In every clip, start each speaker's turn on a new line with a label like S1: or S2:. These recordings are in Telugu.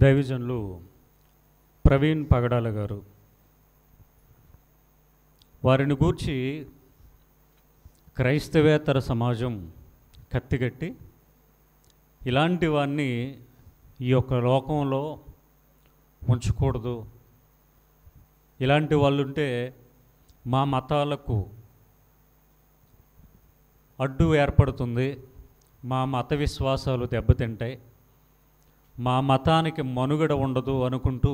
S1: దైవజనులు ప్రవీణ్ పగడాల గారు వారిని గూర్చి క్రైస్తవేతర సమాజం కత్తిగట్టి ఇలాంటి వారిని ఈ యొక్క లోకంలో ఉంచకూడదు, ఇలాంటి వాళ్ళు ఉంటే మా మతాలకు అడ్డు ఏర్పడుతుంది, మా మత విశ్వాసాలు దెబ్బతింటాయి, మా మతానికి మనుగడ ఉండదు అనుకుంటూ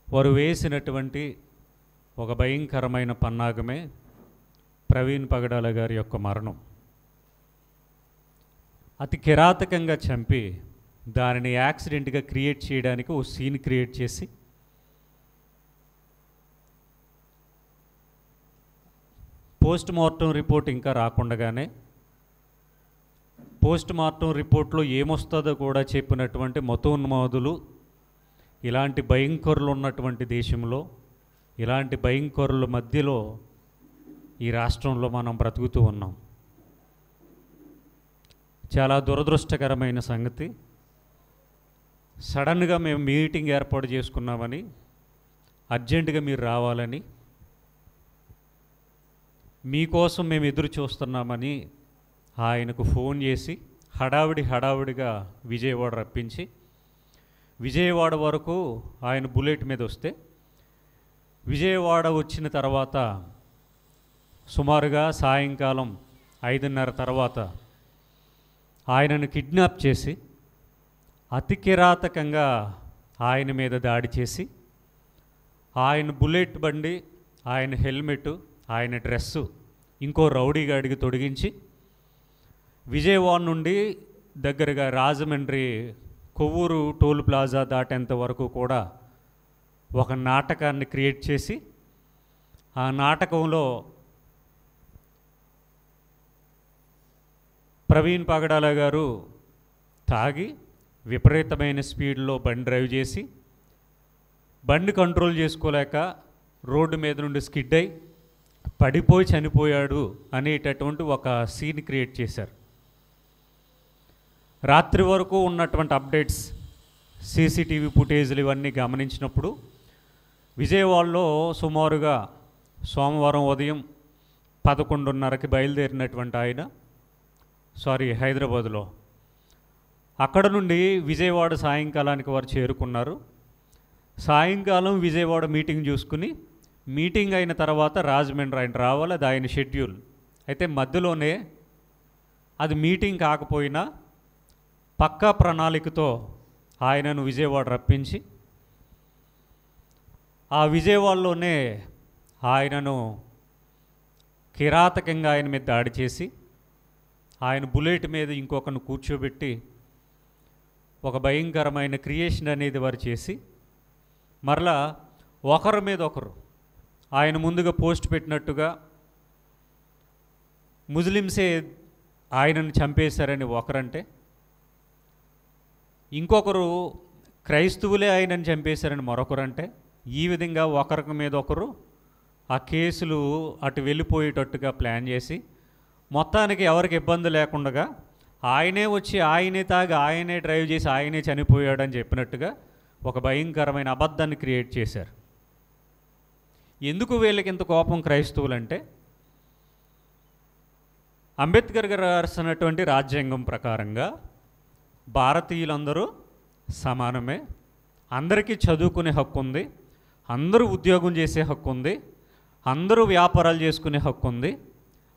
S1: వారు వేసినటువంటి ఒక భయంకరమైన పన్నాగమే ప్రవీణ్ పగడాల గారి యొక్క మరణం. అతి కిరాతకంగా చంపి దానిని యాక్సిడెంట్గా క్రియేట్ చేయడానికి ఓ సీన్ క్రియేట్ చేసి పోస్ట్ మార్టం రిపోర్ట్ ఇంకా రాకుండగానే పోస్ట్ మార్టం రిపోర్ట్లో ఏమొస్తుందో కూడా చెప్పినటువంటి మతోన్మాదులు ఇలాంటి భయంకరులు ఉన్నటువంటి దేశంలో, ఇలాంటి భయంకరుల మధ్యలో ఈ రాష్ట్రంలో మనం బ్రతుకుతూ ఉన్నాం. చాలా దురదృష్టకరమైన సంగతి. సడన్గా మేము మీటింగ్ ఏర్పాటు చేసుకున్నామని, అర్జెంటుగా మీరు రావాలని, మీకోసం మేము ఎదురు చూస్తున్నామని ఆయనకు ఫోన్ చేసి హడావిడిగా విజయవాడ రప్పించి విజయవాడ వరకు ఆయన బుల్లెట్ మీద వస్తే విజయవాడ వచ్చిన తర్వాత సుమారుగా సాయంకాలం 5:30 తర్వాత ఆయనను కిడ్నాప్ చేసి అతి కిరాతకంగా ఆయన మీద దాడి చేసి ఆయన బుల్లెట్ బండి, ఆయన హెల్మెట్, ఆయన డ్రెస్సు ఇంకో రౌడీగాడికి తొడిగించి విజయవాడ నుండి దగ్గరగా రాజమండ్రి కొవ్వూరు టోల్ ప్లాజా దాటేంత వరకు కూడా ఒక నాటకాన్ని క్రియేట్ చేసి ఆ నాటకంలో ప్రవీణ్ పగడాల గారు తాగి విపరీతమైన స్పీడ్లో బండి డ్రైవ్ చేసి బండి కంట్రోల్ చేసుకోలేక రోడ్డు మీద నుండి స్కిడ్ అయి పడిపోయి చనిపోయాడు అనేటటువంటి ఒక సీన్ క్రియేట్ చేశారు. రాత్రి వరకు ఉన్నటువంటి అప్డేట్స్, సీసీటీవీ ఫుటేజ్లు ఇవన్నీ గమనించినప్పుడు విజయవాడలో సుమారుగా సోమవారం ఉదయం 11:30కి బయలుదేరినటువంటి ఆయన హైదరాబాదులో అక్కడ నుండి విజయవాడ సాయంకాలానికి వారు చేరుకున్నారు. సాయంకాలం విజయవాడ మీటింగ్ చూసుకుని మీటింగ్ అయిన తర్వాత రాజమండ్రి ఆయన రావాలి, అది ఆయన షెడ్యూల్. అయితే మధ్యలోనే అది మీటింగ్ కాకపోయినా పక్కా ప్రణాళికతో ఆయనను విజయవాడ రప్పించి ఆ విజయవాడలోనే ఆయనను కిరాతకంగా ఆయన మీద దాడి చేసి ఆయన బుల్లెట్ మీద ఇంకొకరిని కూర్చోబెట్టి ఒక భయంకరమైన క్రియేషన్ అనేది వారు చేసి మరలా ఒకరి మీద ఒకరు ఆయన ముందుగా పోస్ట్ పెట్టినట్టుగా ముస్లిమ్సే ఆయనను చంపేశారని ఒకరంటే, ఇంకొకరు క్రైస్తవులే ఆయనను చంపేశారని మరొకరంటే, ఈ విధంగా ఒకరి మీద ఒకరు ఆ కేసులు అటు వెళ్ళిపోయేటట్టుగా ప్లాన్ చేసి మొత్తానికి ఎవరికి ఇబ్బంది లేకుండా ఆయనే వచ్చి ఆయనే తాగి ఆయనే డ్రైవ్ చేసి ఆయనే చనిపోయాడని చెప్పినట్టుగా ఒక భయంకరమైన అబద్ధాన్ని క్రియేట్ చేశారు. ఎందుకు వీళ్ళకి ఇంత కోపం క్రైస్తవులంటే, అంబేద్కర్ గారు రాసినటువంటి రాజ్యాంగం ప్రకారంగా భారతీయులందరూ సమానమే, అందరికీ చదువుకునే హక్కు ఉంది, అందరూ ఉద్యోగం చేసే హక్కు ఉంది, అందరూ వ్యాపారాలు చేసుకునే హక్కు ఉంది,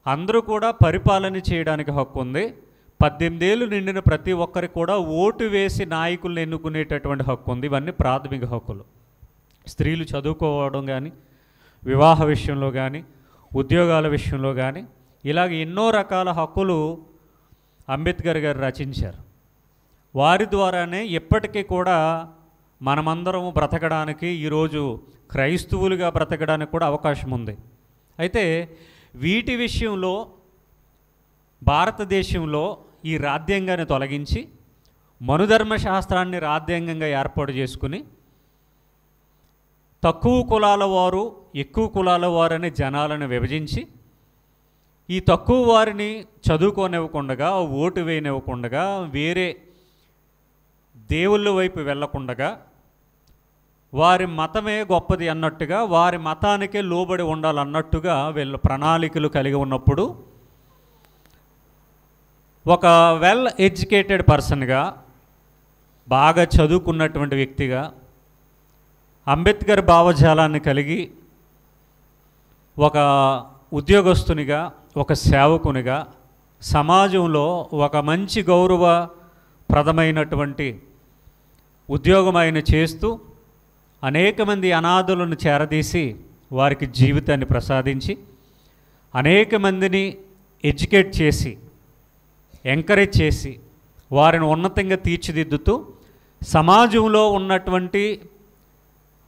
S1: అందరూ కూడా పరిపాలన చేయడానికి హక్కు ఉంది, 18 ఏళ్ళు నిండిన ప్రతి ఒక్కరికి కూడా ఓటు వేసి నాయకులను ఎన్నుకునేటటువంటి హక్కు ఉంది. ఇవన్నీ ప్రాథమిక హక్కులు. స్త్రీలు చదువుకోవడం కానీ, వివాహ విషయంలో కానీ, ఉద్యోగాల విషయంలో కానీ ఇలాగ ఎన్నో రకాల హక్కులు అంబేద్కర్ గారు రచించారు. వారి ద్వారానే ఎప్పటికీ కూడా మనమందరం బ్రతకడానికి, ఈరోజు క్రైస్తవులుగా బ్రతకడానికి కూడా అవకాశం ఉంది. అయితే వీటి విషయంలో భారతదేశంలో ఈ రాజ్యాంగాన్ని తొలగించి మనుధర్మ శాస్త్రాన్ని రాజ్యాంగంగా ఏర్పాటు చేసుకుని తక్కువ కులాల వారు, ఎక్కువ కులాల వారని జనాలను విభజించి ఈ తక్కువ వారిని చదువుకోనివ్వకుండా, ఓటు వేయనివ్వకుండా, వేరే దేవుళ్ళ వైపు వెళ్ళకుండగా వారి మతమే గొప్పది అన్నట్టుగా, వారి మతానికే లోబడి ఉండాలన్నట్టుగా వీళ్ళ ప్రణాళికలు కలిగి ఉన్నప్పుడు ఒక వెల్ ఎడ్యుకేటెడ్ పర్సన్గా, బాగా చదువుకున్నటువంటి వ్యక్తిగా, అంబేద్కర్ భావజాలాన్ని కలిగి ఒక ఉద్యోగస్తునిగా, ఒక సేవకునిగా, సమాజంలో ఒక మంచి గౌరవప్రదమైనటువంటి ఉద్యోగం ఆయన చేస్తూ అనేక మంది అనాథులను చేరదీసి వారికి జీవితాన్ని ప్రసాదించి అనేక మందిని ఎడ్యుకేట్ చేసి ఎంకరేజ్ చేసి వారిని ఉన్నతంగా తీర్చిదిద్దుతూ సమాజంలో ఉన్నటువంటి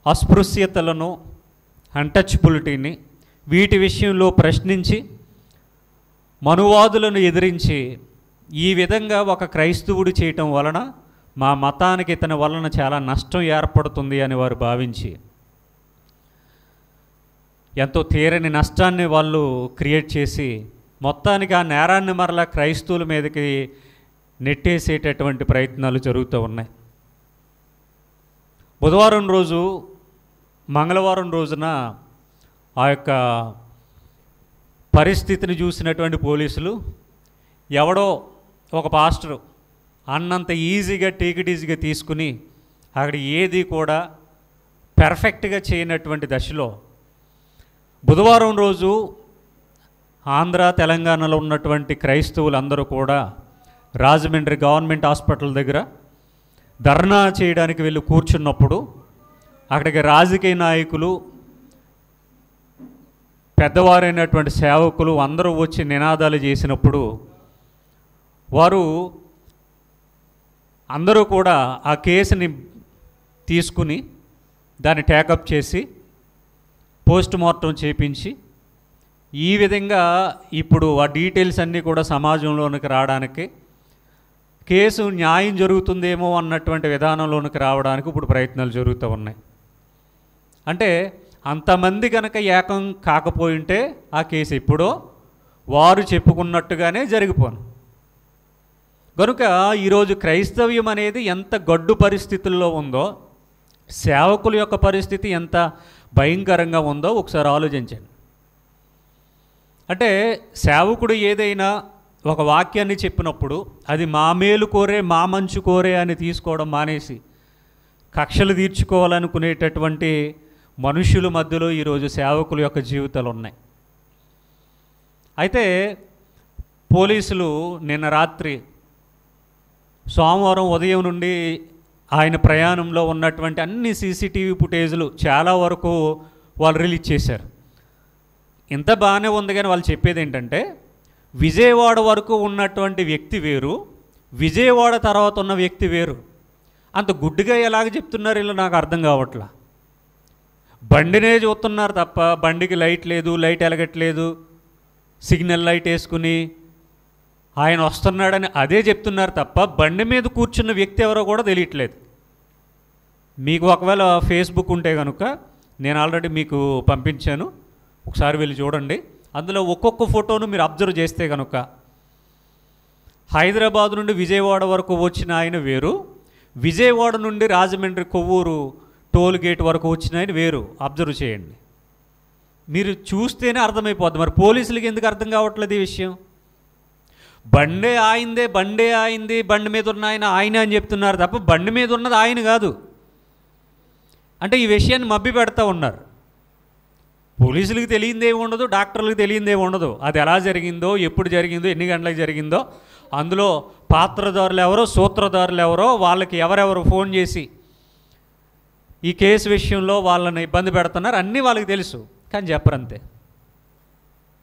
S1: అస్పృశ్యతలను, అన్టచబిలిటీని, వీటి విషయంలో ప్రశ్నించి మనువాదులను ఎదిరించి ఈ విధంగా ఒక క్రైస్తవుడు చేయటం వలన మా మతానికి ఇతని వలన చాలా నష్టం ఏర్పడుతుంది అని వారు భావించి ఎంతో తీరని నష్టాన్ని వాళ్ళు క్రియేట్ చేసి మొత్తానికి ఆ నేరాన్ని మరలా క్రైస్తవుల మీదకి నెట్టేసేటటువంటి ప్రయత్నాలు జరుగుతూ ఉన్నాయి. బుధవారం రోజు, మంగళవారం రోజున ఆ యొక్క పరిస్థితిని చూసినటువంటి పోలీసులు ఎవడో ఒక పాస్టరు అన్నంత ఈజీగా ఈజీగా తీసుకుని అక్కడ ఏది కూడా పెర్ఫెక్ట్గా చేయనటువంటి దశలో బుధవారం రోజు ఆంధ్ర, తెలంగాణలో ఉన్నటువంటి క్రైస్తవులందరూ కూడా రాజమండ్రి గవర్నమెంట్ హాస్పిటల్ దగ్గర ధర్నా చేయడానికి వెళ్ళి కూర్చున్నప్పుడు అక్కడికి రాజకీయ నాయకులు, పెద్దవారైనటువంటి సేవకులు అందరూ వచ్చి నినాదాలు చేసినప్పుడు వారు అందరూ కూడా ఆ కేసుని తీసుకుని దాన్ని టేకప్ చేసి పోస్ట్ మార్టం చేపించి ఈ విధంగా ఇప్పుడు ఆ డీటెయిల్స్ అన్నీ కూడా సమాజంలోనికి రావడానికి, కేసు న్యాయం జరుగుతుందేమో అన్నటువంటి విధానంలోనికి రావడానికి ఇప్పుడు ప్రయత్నాలు జరుగుతూ ఉన్నాయి. అంటే అంతమంది కనుక ఏకం కాకపోయింటే ఆ కేసు ఎప్పుడో వారు చెప్పుకున్నట్టుగానే జరిగిపోను. కనుక ఈరోజు క్రైస్తవ్యం అనేది ఎంత గడ్డు పరిస్థితుల్లో ఉందో, సేవకుల యొక్క పరిస్థితి ఎంత భయంకరంగా ఉందో ఒకసారి ఆలోచించండి. అంటే సేవకుడు ఏదైనా ఒక వాక్యాన్ని చెప్పినప్పుడు అది మా మేలు కోరే, మా మంచు కోరే అని తీసుకోవడం మానేసి కక్షలు తీర్చుకోవాలనుకునేటటువంటి మనుషుల మధ్యలో ఈరోజు సేవకుల యొక్క జీవితాలు ఉన్నాయి. అయితే పోలీసులు నిన్న రాత్రి, సోమవారం ఉదయం నుండి ఆయన ప్రయాణంలో ఉన్నటువంటి అన్ని సీసీటీవీ ఫుటేజ్లు చాలా వరకు వాళ్ళు రిలీజ్ చేశారు. ఇంత బాగానే ఉంది, కానీ వాళ్ళు చెప్పేది ఏంటంటే విజయవాడ వరకు ఉన్నటువంటి వ్యక్తి వేరు, విజయవాడ తర్వాత ఉన్న వ్యక్తి వేరు. అంత గుడ్డిగా ఎలాగ చెప్తున్నారు ఇలా నాకు అర్థం కావట్లా. బండినే చూస్తున్నారు తప్ప బండికి లైట్ లేదు, లైట్ ఎలగట్లేదు, సిగ్నల్ లైట్ వేసుకుని ఆయన వస్తున్నాడని అదే చెప్తున్నారు తప్ప బండి మీద కూర్చున్న వ్యక్తి ఎవరో కూడా తెలియట్లేదు. మీకు ఒకవేళ ఫేస్బుక్ ఉంటే కనుక నేను ఆల్రెడీ మీకు పంపించాను, ఒకసారి వెళ్ళి చూడండి. అందులో ఒక్కొక్క ఫోటోను మీరు అబ్జర్వ్ చేస్తే కనుక హైదరాబాద్ నుండి విజయవాడ వరకు వచ్చిన ఆయన వేరు, విజయవాడ నుండి రాజమండ్రి కొవ్వూరు టోల్ గేట్ వరకు వచ్చిన ఆయన వేరు. అబ్జర్వ్ చేయండి, మీరు చూస్తేనే అర్థమైపోద్ది. మరి పోలీసులకి ఎందుకు అర్థం కావట్లేదు ఈ విషయం? బండే ఆయిందే, బండే ఆయింది, బండి మీద ఉన్న ఆయన అని చెప్తున్నారు తప్ప బండి మీద ఉన్నది ఆయన కాదు. అంటే ఈ విషయాన్ని మభ్య పెడతా ఉన్నారు. పోలీసులకు తెలియందేమి ఉండదు, డాక్టర్లకు తెలియందేమి ఉండదు. అది ఎలా జరిగిందో, ఎప్పుడు జరిగిందో, ఎన్ని గంటలకు జరిగిందో, అందులో పాత్రదారులు ఎవరో, సూత్రధారులు ఎవరో, వాళ్ళకి ఎవరెవరు ఫోన్ చేసి ఈ కేసు విషయంలో వాళ్ళని ఇబ్బంది పెడుతున్నారు అన్నీ వాళ్ళకి తెలుసు, కానీ చెప్పరంతే.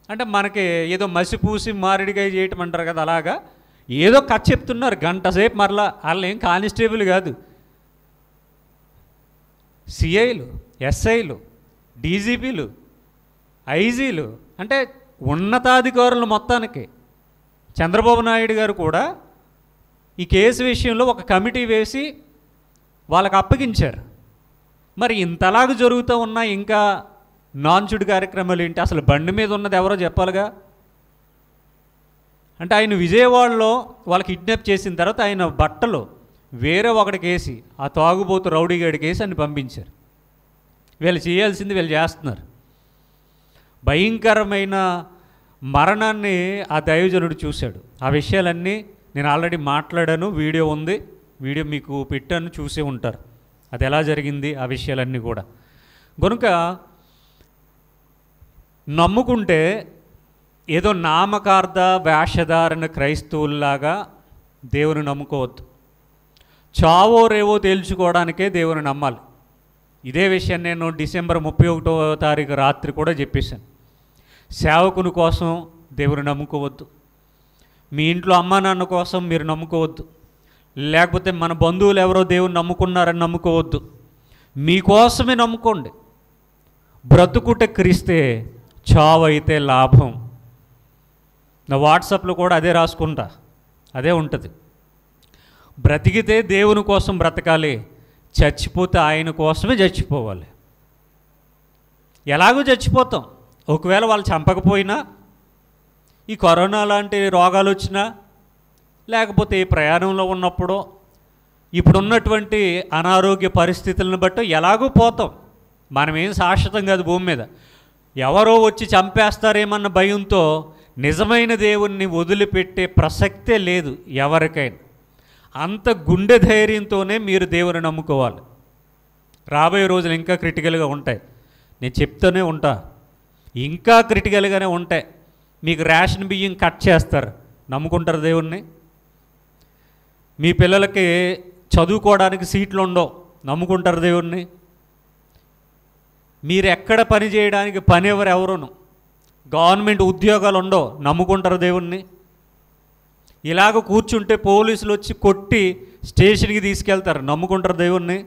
S1: అంటే మనకి ఏదో మసిపూసి మారేడికాయ చేయటం అంటారు కదా, అలాగా ఏదో కథ చెప్తున్నారు గంట సేపు. మరలా వాళ్ళు ఏం కానిస్టేబుల్ కాదు, సిఐలు, ఎస్ఐలు, డీజీపీలు, ఐజీలు, అంటే ఉన్నతాధికారులు మొత్తానికి. చంద్రబాబు నాయుడు గారు కూడా ఈ కేసు విషయంలో ఒక కమిటీ వేసి వాళ్ళకి అప్పగించారు. మరి ఇంతలాగా జరుగుతూ ఉన్నా ఇంకా నాన్చుడు కార్యక్రమాలు ఏంటి? అసలు బండి మీద ఉన్నది ఎవరో చెప్పాలిగా. అంటే ఆయన విజయవాడలో వాళ్ళు కిడ్నాప్ చేసిన తర్వాత ఆయన బట్టలు వేరే ఒకడికి వేసి, ఆ తాగుబోతు రౌడీగాడికి వేసి అని పంపించారు. వీళ్ళు చేయాల్సింది వీళ్ళు చేస్తున్నారు. భయంకరమైన మరణాన్ని ఆ దైవజనుడు చూశాడు. ఆ విషయాలన్నీ నేను ఆల్రెడీ మాట్లాడాను, వీడియో ఉంది, వీడియో మీకు పెట్టాను, చూసే ఉంటారు అది ఎలా జరిగింది ఆ విషయాలన్నీ కూడా. కనుక నమ్ముకుంటే ఏదో నామకార్థ వేషధారణ క్రైస్తవుల్లాగా దేవుని నమ్ముకోవద్దు. చావో రేవో తేల్చుకోవడానికే దేవుని నమ్మాలి. ఇదే విషయాన్ని నేను డిసెంబర్ 31వ తారీఖు రాత్రి కూడా చెప్పేశాను. సేవకుని కోసం దేవుని నమ్ముకోవద్దు, మీ ఇంట్లో అమ్మా నాన్న కోసం మీరు నమ్ముకోవద్దు, లేకపోతే మన బంధువులు ఎవరో దేవుని నమ్ముకున్నారని నమ్ముకోవద్దు. మీకోసమే నమ్ముకోండి. బ్రతుకుట క్రీస్తే, చావు అయితే లాభం. నా వాట్సాప్లో కూడా అదే రాసుకుంటా, అదే ఉంటుంది. బ్రతికితే దేవుని కోసం బ్రతకాలి, చచ్చిపోతే ఆయన కోసమే చచ్చిపోవాలి. ఎలాగో చచ్చిపోతాం. ఒకవేళ వాళ్ళు చంపకపోయినా, ఈ కరోనా లాంటి రోగాలు వచ్చినా, లేకపోతే ఈ ప్రయాణంలో ఉన్నప్పుడో, ఇప్పుడున్నటువంటి అనారోగ్య పరిస్థితులను బట్టి ఎలాగో పోతాం. మనమేం శాశ్వతం కాదు భూమి మీద. ఎవరో వచ్చి చంపేస్తారేమన్న భయంతో నిజమైన దేవుణ్ణి వదిలిపెట్టే ప్రసక్తే లేదు ఎవరికైనా. అంత గుండె ధైర్యంతోనే మీరు దేవుని నమ్ముకోవాలి. రాబోయే రోజులు ఇంకా క్రిటికల్గా ఉంటాయి, నేను చెప్తూనే ఉంటా, ఇంకా క్రిటికల్గానే ఉంటాయి. మీకు రేషన్ బియ్యం కట్ చేస్తారు, నమ్ముకుంటారు దేవుణ్ణి. మీ పిల్లలకి చదువుకోవడానికి సీట్లు ఉండవు, నమ్ముకుంటారు దేవుణ్ణి. మీరు ఎక్కడ పని చేయడానికి పని ఎవరును, గవర్నమెంట్ ఉద్యోగాలు ఉండవు, నమ్ముకుంటారు దేవుణ్ణి. ఇలాగ కూర్చుంటే పోలీసులు వచ్చి కొట్టి స్టేషన్కి తీసుకెళ్తారు, నమ్ముకుంటారు దేవుణ్ణి.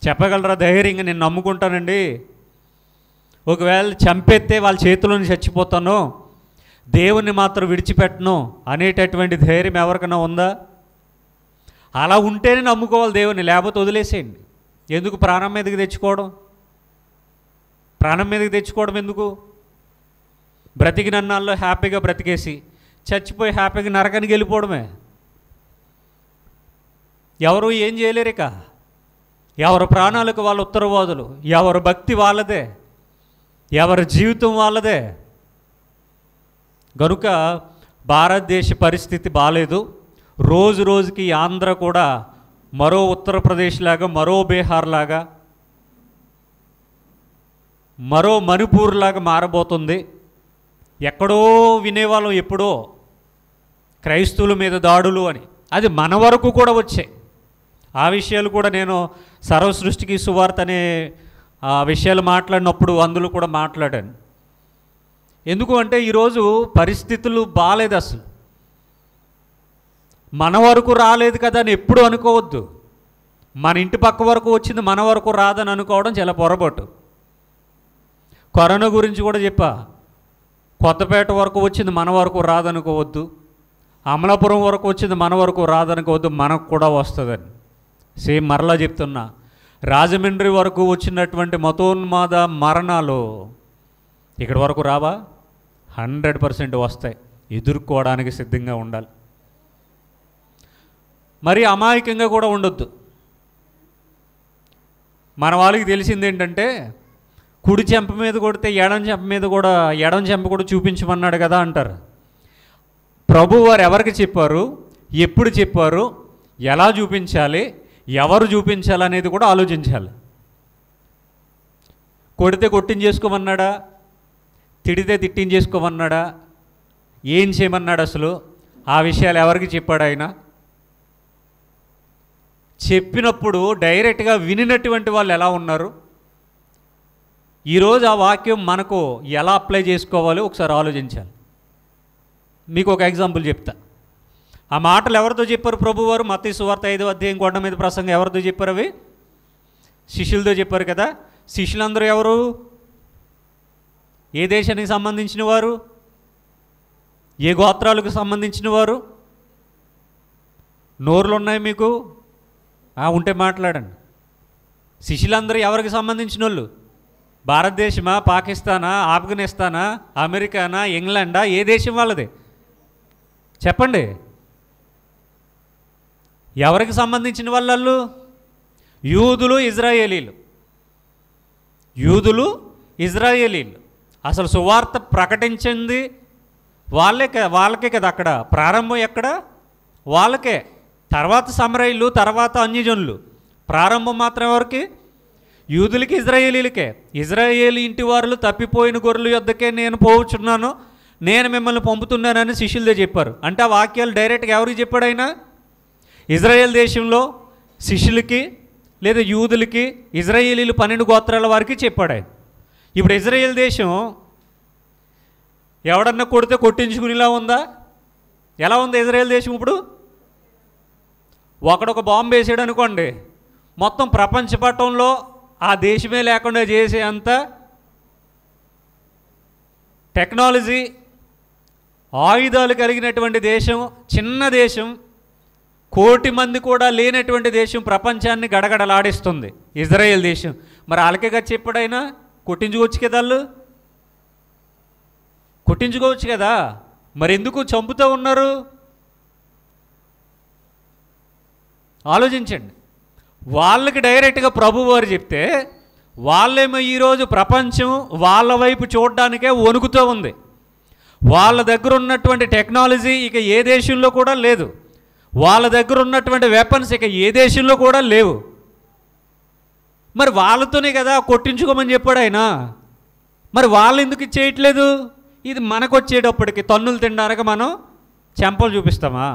S1: చెప్పగలరా ధైర్యంగా నేను నమ్ముకుంటానండి, ఒకవేళ చంపేస్తే వాళ్ళ చేతిలోని చచ్చిపోతాను, దేవుణ్ణి మాత్రం విడిచిపెట్టను అనేటటువంటి ధైర్యం ఎవరికైనా ఉందా? అలా ఉంటేనే నమ్ముకోవాలి దేవుణ్ణి, లేకపోతే వదిలేసేయండి. ఎందుకు ప్రాణం మీదకి తెచ్చుకోవడం? ప్రాణం మీదకి తెచ్చుకోవడం ఎందుకు? బ్రతికినన్నాళ్ళు హ్యాపీగా బ్రతికేసి చచ్చిపోయి హ్యాపీగా నరకానికి వెళ్ళిపోవడమే. ఎవరు ఏం చేయలేరు. ఇక ఎవరి ప్రాణాలకు వాళ్ళు ఉత్తరవాదులు, ఎవరి భక్తి వాళ్ళదే, ఎవరి జీవితం వాళ్ళదే. కనుక భారతదేశ పరిస్థితి బాలేదు. రోజు రోజుకి ఆంధ్ర కూడా మరో ఉత్తరప్రదేశ్ లాగా, మరో బీహార్ లాగా, మరో మణిపూర్ లాగా మారబోతుంది. ఎక్కడో వినేవాళ్ళం ఎప్పుడో క్రైస్తవుల మీద దాడులు అని, అది మన వరకు కూడా వచ్చాయి. ఆ విషయాలు కూడా నేను సర్వ సృష్టికి సువార్త అనే ఆ విషయాలు మాట్లాడినప్పుడు అందులో కూడా మాట్లాడాను. ఎందుకు అంటే ఈరోజు పరిస్థితులు బాగాలేదు. అసలు మన వరకు రాలేదు కదా అని ఎప్పుడు అనుకోవద్దు. మన ఇంటి పక్క వరకు వచ్చింది మన వరకు రాదని అనుకోవడం చాలా పొరపాటు. కరోనా గురించి కూడా చెప్పా, కొత్తపేట వరకు వచ్చింది మన వరకు రాదనుకోవద్దు, అమలాపురం వరకు వచ్చింది మన వరకు రాదనుకోవద్దు, మనకు కూడా వస్తుందని. సేమ్ మరలా చెప్తున్నా, రాజమండ్రి వరకు వచ్చినటువంటి మతోన్మాద మరణాలు ఇక్కడి వరకు రావా? 100% వస్తాయి. ఎదుర్కోవడానికి సిద్ధంగా ఉండాలి. మరి అమాయకంగా కూడా ఉండొద్దు. మన వాళ్ళకి తెలిసింది ఏంటంటే, కుడి చెంప మీద కొడితే ఎడం చెంప కూడా చూపించమన్నాడు కదా అంటారు. ప్రభు వారు ఎవరికి చెప్పారు, ఎప్పుడు చెప్పారు, ఎలా చూపించాలి, ఎవరు చూపించాలనేది కూడా ఆలోచించాలి. కొడితే కొట్టించేసుకోమన్నాడా, తిడితే తిట్టించేసుకోమన్నాడా, ఏం చేయమన్నాడు? అసలు ఆ విషయాలు ఎవరికి చెప్పాడు ఆయన? చెప్పినప్పుడు డైరెక్ట్గా వినినటువంటి వాళ్ళు ఎలా ఉన్నారు? ఈరోజు ఆ వాక్యం మనకు ఎలా అప్లై చేసుకోవాలో ఒకసారి ఆలోచించాలి. మీకు ఒక ఎగ్జాంపుల్ చెప్తా. ఆ మాటలు ఎవరితో చెప్పారు ప్రభువారు? మత్తయి సువార్త 5వ అధ్యాయం కొండ మీద ప్రసంగం ఎవరితో చెప్పారు? అవి శిష్యులతో చెప్పారు కదా. శిష్యులందరూ ఎవరు? ఏ దేశానికి సంబంధించిన వారు? ఏ గోత్రాలకు సంబంధించిన వారు? నోరులు ఉన్నాయి మీకు? ఉంటే మాట్లాడండి. శిష్యులందరూ ఎవరికి సంబంధించిన వాళ్ళు? భారతదేశమా, పాకిస్తానా, ఆఫ్ఘనిస్తానా, అమెరికానా, ఇంగ్లాండా? ఏ దేశం వాళ్ళది చెప్పండి? ఎవరికి సంబంధించిన వాళ్ళు? యూదులు, ఇజ్రాయేలీలు. యూదులు, ఇజ్రాయేలీలు. అసలు సువార్త ప్రకటించింది వాళ్ళకే కదా. అక్కడ ప్రారంభం ఎక్కడ? వాళ్ళకే. తర్వాత సమరయులు, తర్వాత అన్యజనులు. ప్రారంభం మాత్రం ఎవరికి? యూదులకి, ఇజ్రాయేలీలకే. ఇజ్రాయేలీ ఇంటి వారు తప్పిపోయిన గొర్రెల యొద్దకే నేను పోవచ్చున్నాను, నేను మిమ్మల్ని పంపుతున్నానని శిష్యులతో చెప్పారు. అంటే ఆ వాక్యాలు డైరెక్ట్గా ఎవరికి చెప్పాడు ఆయన? ఇజ్రాయేల్ దేశంలో శిష్యులకి లేదా యూదులకి, ఇజ్రాయేలీలు 12 గోత్రాల వారికి చెప్పాడు ఆయన. ఇప్పుడు ఇజ్రాయేల్ దేశం ఎవడన్నా కొడితే కొట్టించుకునేలా ఉందా? ఎలా ఉంది ఇజ్రాయేల్ దేశం ఇప్పుడు? ఒకడొక బాంబు వేసాడు అనుకోండి, మొత్తం ప్రపంచ పటంలో ఆ దేశమే లేకుండా చేసే అంత టెక్నాలజీ, ఆయుధాలు కలిగినటువంటి దేశం, చిన్న దేశం, 1 కోటి మంది కూడా లేనటువంటి దేశం ప్రపంచాన్ని గడగడలాడిస్తుంది ఇజ్రాయేల్ దేశం. మరి వాళ్ళకేగా చెప్పాడైనా కొట్టించుకోవచ్చు కదా, వాళ్ళు కొట్టించుకోవచ్చు కదా. మరి ఎందుకు చంపుతూ ఉన్నారు? ఆలోచించండి. వాళ్ళకి డైరెక్ట్గా ప్రభు వారు చెప్తే వాళ్ళేమో ఈరోజు ప్రపంచం వాళ్ళ వైపు చూడడానికే వణుకుతూ ఉంది. వాళ్ళ దగ్గర ఉన్నటువంటి టెక్నాలజీ ఇక ఏ దేశంలో కూడా లేదు. వాళ్ళ దగ్గర ఉన్నటువంటి వెపన్స్ ఇక ఏ దేశంలో కూడా లేవు. మరి వాళ్ళతోనే కదా కొట్టించుకోమని చెప్పాడు ఆయన. మరి వాళ్ళు ఎందుకు చేయట్లేదు? ఇది మనకు వచ్చేటప్పటికి తన్నులు తినడానికి మనం చెంపలు చూపిస్తామా?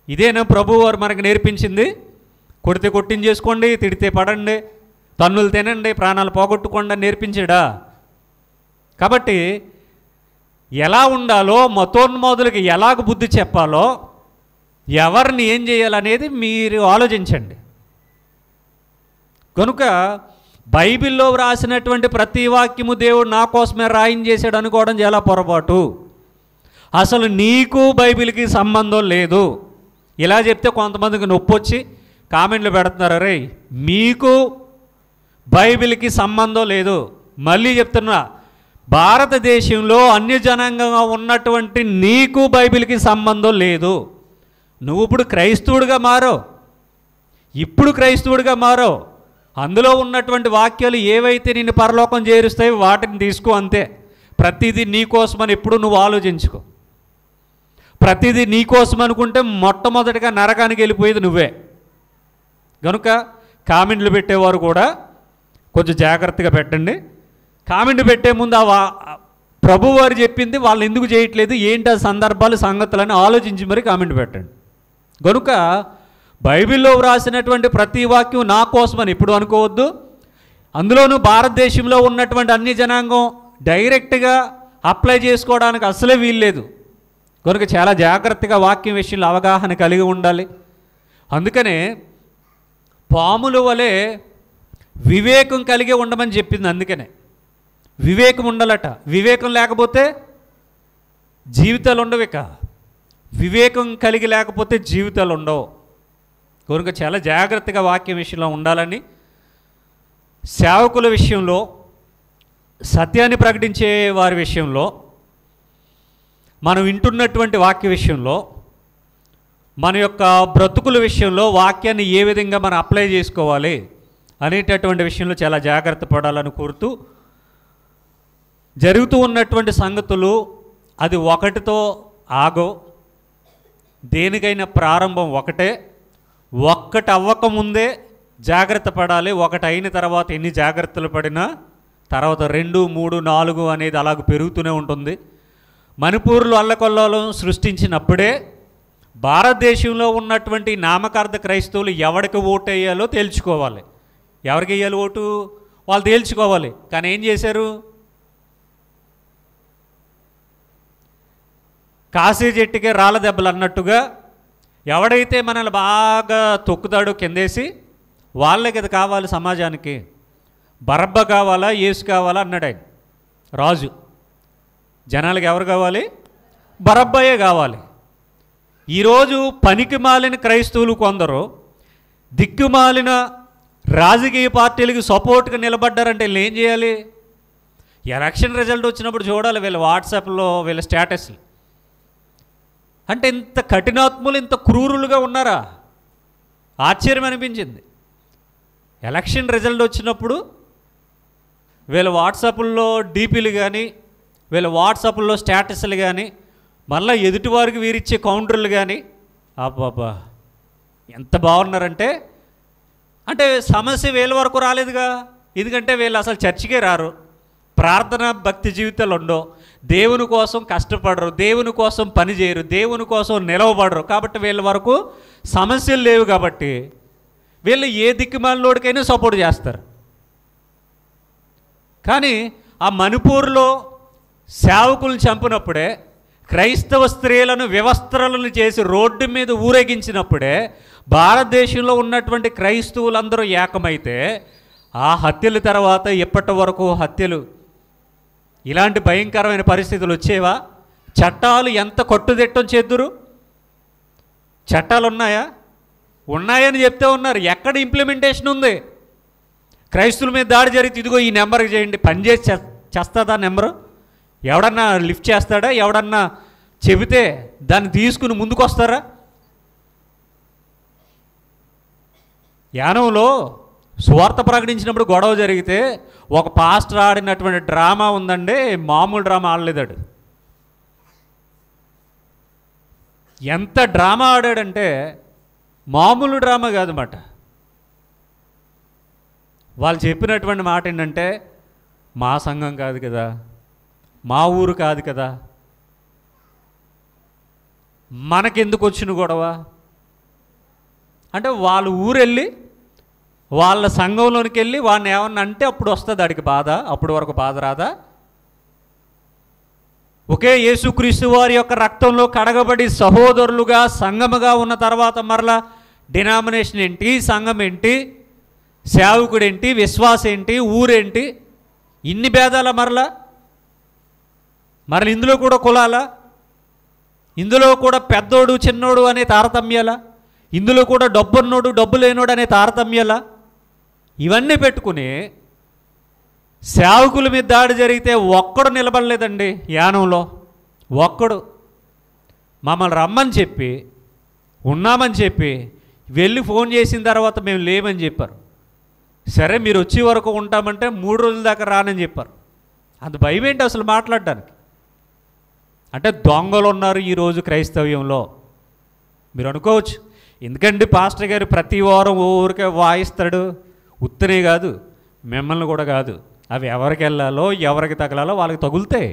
S1: ఇదేనా ప్రభు వారు మనకు నేర్పించింది? కొడితే కొట్టించేసుకోండి, తిడితే పడండి, తన్నులు తినండి, ప్రాణాలు పోగొట్టుకోండి అని నేర్పించాడా? కాబట్టి ఎలా ఉండాలో, మతోన్మాదులకు ఎలాగ బుద్ధి చెప్పాలో, ఎవరిని ఏం చేయాలనేది మీరు ఆలోచించండి. కనుక బైబిల్లో వ్రాసినటువంటి ప్రతి వాక్యము దేవుడు నా కోసమే రాయించేశాడు అనుకోవడం చాలా పొరపాటు. అసలు నీకు బైబిల్కి సంబంధం లేదు. ఇలా చెప్తే కొంతమందికి నొప్పి వచ్చి కామెంట్లు పెడుతున్నారు, అరే మీకు బైబిల్కి సంబంధం లేదు. మళ్ళీ చెప్తున్నా, భారతదేశంలో అన్యజనాంగంగా ఉన్నటువంటి నీకు బైబిల్కి సంబంధం లేదు. నువ్వు ఇప్పుడు క్రైస్తవుడిగా మారో, ఇప్పుడు క్రైస్తవుడిగా మారో, అందులో ఉన్నటువంటి వాక్యాలు ఏవైతే నిన్ను పరలోకం చేరుస్తాయో వాటిని తీసుకో, అంతే. ప్రతిదీ నీకోసమని ఎప్పుడు నువ్వు ఆలోచించుకో. ప్రతిదీ నీకోసం అనుకుంటే మొట్టమొదటిగా నరకానికి వెళ్ళిపోయేది నువ్వే. కనుక కామెంట్లు పెట్టేవారు కూడా కొంచెం జాగ్రత్తగా పెట్టండి. కామెంట్ పెట్టే ముందు ప్రభు వారు చెప్పింది వాళ్ళు ఎందుకు చేయట్లేదు, ఏంటి ఆ సందర్భాలు, సంగతులని ఆలోచించి మరి కామెంట్ పెట్టండి. కనుక బైబిల్లో వ్రాసినటువంటి ప్రతి వాక్యం నా కోసమని ఎప్పుడు అనుకోవద్దు. అందులోనూ భారతదేశంలో ఉన్నటువంటి అన్ని జనాంగం డైరెక్ట్గా అప్లై చేసుకోవడానికి అసలే వీల్లేదు. కనుక చాలా జాగ్రత్తగా వాక్యం విషయంలో అవగాహన కలిగి ఉండాలి. అందుకనే పాముల వలె వివేకం కలిగి ఉండమని చెప్పింది. అందుకనే వివేకం ఉండాలట. వివేకం లేకపోతే జీవితాలు ఉండవు. ఇక వివేకం కలిగి లేకపోతే జీవితాలు ఉండవు. కనుక చాలా జాగ్రత్తగా వాక్యం విషయంలో ఉండాలని, సేవకుల విషయంలో, సత్యాన్ని ప్రకటించే వారి విషయంలో, మనం వింటున్నటువంటి వాక్య విషయంలో, మన యొక్క బ్రతుకుల విషయంలో వాక్యాన్ని ఏ విధంగా మనం అప్లై చేసుకోవాలి అనేటటువంటి విషయంలో చాలా జాగ్రత్త పడాలని కోరుతూ, జరుగుతూ ఉన్నటువంటి సంగతులు అది ఒకటితో ఆగో. దేనికైనా ప్రారంభం ఒకటే. ఒక్కటి అవ్వకముందే జాగ్రత్త పడాలి. ఒకటి అయిన తర్వాత ఎన్ని జాగ్రత్తలు పడినా తర్వాత 2, 3, 4 అనేది అలాగ పెరుగుతూనే ఉంటుంది. మణిపూర్లో అల్లకొల్లాలను సృష్టించినప్పుడే భారతదేశంలో ఉన్నటువంటి నామకార్థ క్రైస్తవులు ఎవరికి ఓటు వేయాలో తేల్చుకోవాలి. ఎవరికి వేయాలి ఓటు వాళ్ళు తేల్చుకోవాలి. కానీ ఏం చేశారు? కాసే చెట్టుకే రాళ్ళ దెబ్బలు అన్నట్టుగా ఎవడైతే మనల్ని బాగా తొక్కుతాడో కిందేసి వాళ్ళే కదా కావాలి సమాజానికి. బరబ్బ కావాలా, యేసు కావాలా అన్నాడు ఆయన రాజు. జనాలకు ఎవరు కావాలి? బరబ్బయే కావాలి. ఈరోజు పనికి మాలిన క్రైస్తవులు కొందరు దిక్కుమాలిన రాజకీయ పార్టీలకు సపోర్ట్గా నిలబడ్డారంటే వీళ్ళు ఏం చేయాలి? ఎలక్షన్ రిజల్ట్ వచ్చినప్పుడు చూడాలి వీళ్ళ వాట్సాప్లో వీళ్ళ స్టేటస్లు. అంటే ఇంత కఠినాత్ములు, ఇంత క్రూరులుగా ఉన్నారా? ఆశ్చర్యం అనిపించింది. ఎలక్షన్ రిజల్ట్ వచ్చినప్పుడు వీళ్ళ వాట్సాప్లో డీపీలు కానీ, వీళ్ళ వాట్సాప్లో స్టేటస్లు కానీ, మళ్ళీ ఎదుటివారికి వీరిచ్చే కౌంటర్లు కానీ, అబ్బాబా ఎంత బాగున్నారంటే, అంటే సమస్య వీళ్ళ వరకు రాలేదుగా. ఎందుకంటే వీళ్ళు అసలు చర్చికే రారు, ప్రార్థన భక్తి జీవితాలు ఉండవు, దేవుని కోసం కష్టపడరు, దేవుని కోసం పని చేయరు, దేవుని కోసం నిలవబడరు. కాబట్టి వీళ్ళ వరకు సమస్యలు లేవు. కాబట్టి వీళ్ళు ఏ దిక్కుమాలినోడికైనా సపోర్ట్ చేస్తారు. కానీ ఆ మణిపూర్లో సేవకులను చంపినప్పుడే, క్రైస్తవ స్త్రీలను వ్యవస్థలను చేసి రోడ్డు మీద ఊరేగించినప్పుడే భారతదేశంలో ఉన్నటువంటి క్రైస్తవులందరూ ఏకమైతే, ఆ హత్యల తర్వాత ఇప్పటి వరకు హత్యలు, ఇలాంటి భయంకరమైన పరిస్థితులు వచ్చేవా? చట్టాలు ఎంత కట్టుదిట్టం చేద్దురు? చట్టాలు ఉన్నాయా? ఉన్నాయని చెప్తే ఉన్నారు. ఎక్కడ ఇంప్లిమెంటేషన్ ఉంది? క్రైస్తవుల మీద దాడి జరిగితే ఇదిగో ఈ నెంబర్కి చేయండి, పనిచేసి చేస్తుందా నెంబరు? ఎవడన్నా లిఫ్ట్ చేస్తాడా? ఎవడన్నా చెబితే దాన్ని తీసుకుని ముందుకు వస్తారా? యానంలో సువార్త ప్రకటించినప్పుడు గొడవ జరిగితే ఒక పాస్టర్ ఆడినటువంటి డ్రామా ఉందండి, మామూలు డ్రామా ఆడలేదాడు. ఎంత డ్రామా ఆడాడంటే మామూలు డ్రామా కాదన్నమాట. వాళ్ళు చెప్పినటువంటి మాట ఏంటంటే, మా సంఘం కాదు కదా, మా ఊరు కాదు కదా, మనకెందుకు వచ్చిన గొడవ అంటే, వాళ్ళ ఊరు వెళ్ళి వాళ్ళ సంఘంలోనికి వెళ్ళి వాడిని ఏమన్నా అంటే అప్పుడు వస్తుంది వాడికి బాధ. అప్పుడు వరకు బాధ రాదా? ఒకే యేసుక్రీస్తు వారి యొక్క రక్తంలో కడగబడి సహోదరులుగా సంఘముగా ఉన్న తర్వాత మరలా డినామినేషన్ ఏంటి, సంఘం ఏంటి, సేవకుడేంటి, విశ్వాసం ఏంటి, ఊరేంటి, ఇన్ని భేదాల మరలా ఇందులో కూడా కులాలా, ఇందులో కూడా పెద్దోడు చిన్నోడు అనే తారతమ్యాలా, ఇందులో కూడా డబ్బున్నోడు డబ్బు లేనోడు అనే తారతమ్యాలా, ఇవన్నీ పెట్టుకుని సేవకుల మీద దాడి జరిగితే ఒక్కడు నిలబడలేదండి యానంలో. ఒక్కడు మమ్మల్ని రమ్మని చెప్పి ఉన్నామని చెప్పి వెళ్ళి ఫోన్ చేసిన తర్వాత మేము లేమని చెప్పారు. సరే మీరు వచ్చే వరకు ఉంటామంటే 3 రోజుల దాకా రానని చెప్పారు. అంత భయం ఏంటి అసలు మాట్లాడడానికి? అంటే దొంగలు ఉన్నారు ఈరోజు క్రైస్తవ్యంలో. మీరు అనుకోవచ్చు, ఎందుకంటే పాస్టర్ గారు ప్రతి వారం ఊరికే వాయిస్తాడు. ఉత్తనే కాదు, మిమ్మల్ని కూడా కాదు. అవి ఎవరికి వెళ్ళాలో ఎవరికి తగలాలో వాళ్ళకి తగులుతాయి.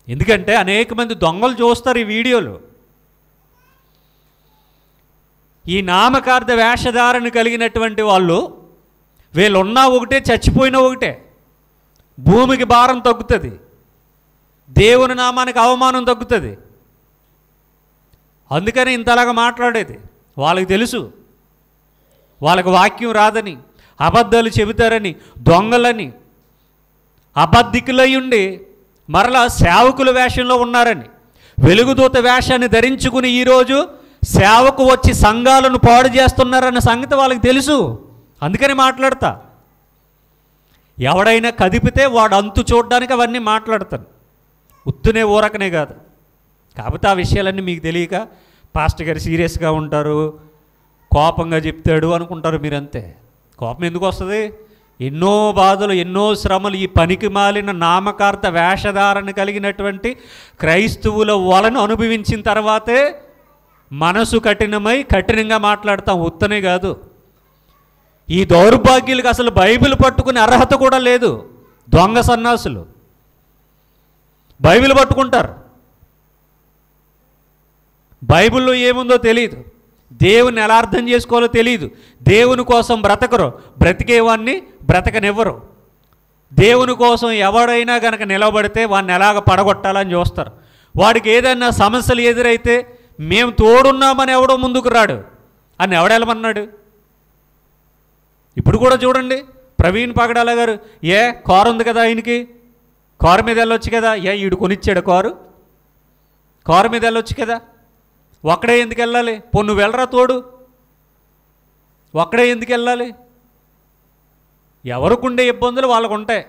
S1: ఎందుకంటే అనేక మంది దొంగలు చూస్తారు ఈ వీడియోలు. ఈ నామకార్థ వేషధారణ కలిగినటువంటి వాళ్ళు, వీళ్ళున్నా ఒకటే, చచ్చిపోయినా ఒకటే. భూమికి భారం తగ్గుతుంది, దేవుని నామానికి అవమానం తగ్గుతుంది. అందుకని ఇంతలాగా మాట్లాడేది. వాళ్ళకి తెలుసు వాళ్ళకి వాక్యం రాదని, అబద్ధాలు చెబుతారని, దొంగలని, అబద్ధికులై ఉండి మరలా సేవకుల వేషంలో ఉన్నారని, వెలుగుదూత వేషాన్ని ధరించుకుని ఈరోజు సేవకు వచ్చి సంఘాలను పాడు చేస్తున్నారన్న సంగతి వాళ్ళకి తెలుసు. అందుకని మాట్లాడతా. ఎవడైనా కదిపితే వాడు అంతు చూడడానికి అవన్నీ మాట్లాడతాను, ఉత్తునే ఊరకనే కాదు. కాకపోతే ఆ విషయాలన్నీ మీకు తెలియక పాస్టర్ గారు సీరియస్గా ఉంటారు, కోపంగా చెప్తాడు అనుకుంటారు మీరంతే. కోపం ఎందుకు వస్తుంది? ఎన్నో బాధలు, ఎన్నో శ్రమలు ఈ పనికి మాలిన నామకార్థ వేషధారణ కలిగినటువంటి క్రైస్తవుల వలన అనుభవించిన తర్వాతే మనసు కఠినంగా మాట్లాడతాం, ఉత్తనే కాదు. ఈ దౌర్భాగ్యులకు అసలు బైబిల్ పట్టుకునే అర్హత కూడా లేదు. దొంగ సన్నాసులు బైబిల్ పట్టుకుంటారు, బైబిల్లో ఏముందో తెలియదు, దేవుని ఎలా అర్థం చేసుకోవాలో తెలియదు, దేవుని కోసం బ్రతకరు, బ్రతికేవాన్ని బ్రతకనివ్వరు. దేవుని కోసం ఎవడైనా కనుక నిలబడితే వాడిని ఎలాగ పడగొట్టాలని చూస్తారు. వాడికి ఏదైనా సమస్యలు ఎదురైతే మేము తోడున్నామని ఎవడో ముందుకు రాడు అని ఎవడెళ్ళమన్నాడు? ఇప్పుడు కూడా చూడండి, ప్రవీణ్ పగడాల గారు, కారు ఉంది కదా ఆయనకి, కారు మీద వెళ్ళొచ్చు కదా, ఈడు కొనిచ్చాడు కారు మీద వెళ్ళొచ్చు కదా, ఒక్కడే ఎందుకు వెళ్ళాలి? నువ్వు వెళ్ళరా తోడు, ఒక్కడే ఎందుకు వెళ్ళాలి? ఎవరికి ఉండే ఇబ్బందులు వాళ్ళకు ఉంటాయి.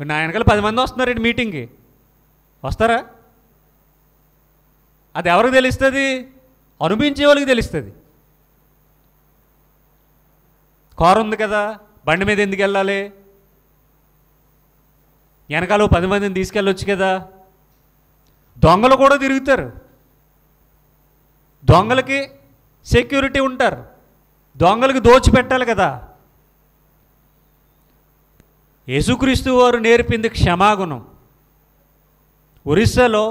S1: నా వెనకాల 10 మంది వస్తున్నారండి మీటింగ్కి, వస్తారా? అది ఎవరికి తెలుస్తుంది? అనుభవించే వాళ్ళకి తెలుస్తుంది. కారు ఉంది కదా, బండి మీద ఎందుకు వెళ్ళాలి? వెనకాల 10 మందిని తీసుకెళ్ళొచ్చు కదా. దొంగలు కూడా తిరుగుతారు, దొంగలకి సెక్యూరిటీ ఉంటారు, దొంగలకి దోచిపెట్టాలి కదా. యేసుక్రీస్తు వారు నేర్పింది క్షమాగుణం. ఒరిస్సాలో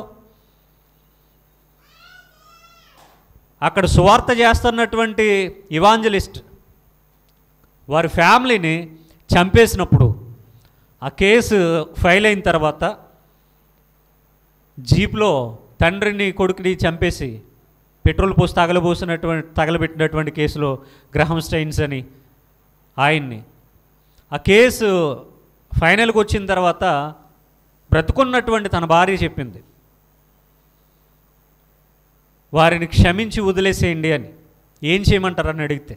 S1: అక్కడ సువార్త చేస్తున్నటువంటి ఇవాంజలిస్ట్ వారి ఫ్యామిలీని చంపేసినప్పుడు ఆ కేసు ఫైల్ అయిన తర్వాత జీప్లో తండ్రిని కొడుకుని చంపేసి పెట్రోల్ పోసి తగలబెట్టినటువంటి కేసులో గ్రహం స్టైన్స్ అని ఆయన్ని, ఆ కేసు ఫైనల్కి వచ్చిన తర్వాత బ్రతుకున్నటువంటి తన భార్య చెప్పింది, వారిని క్షమించి వదిలేసేయండి అని. ఏం చేయమంటారని అడిగితే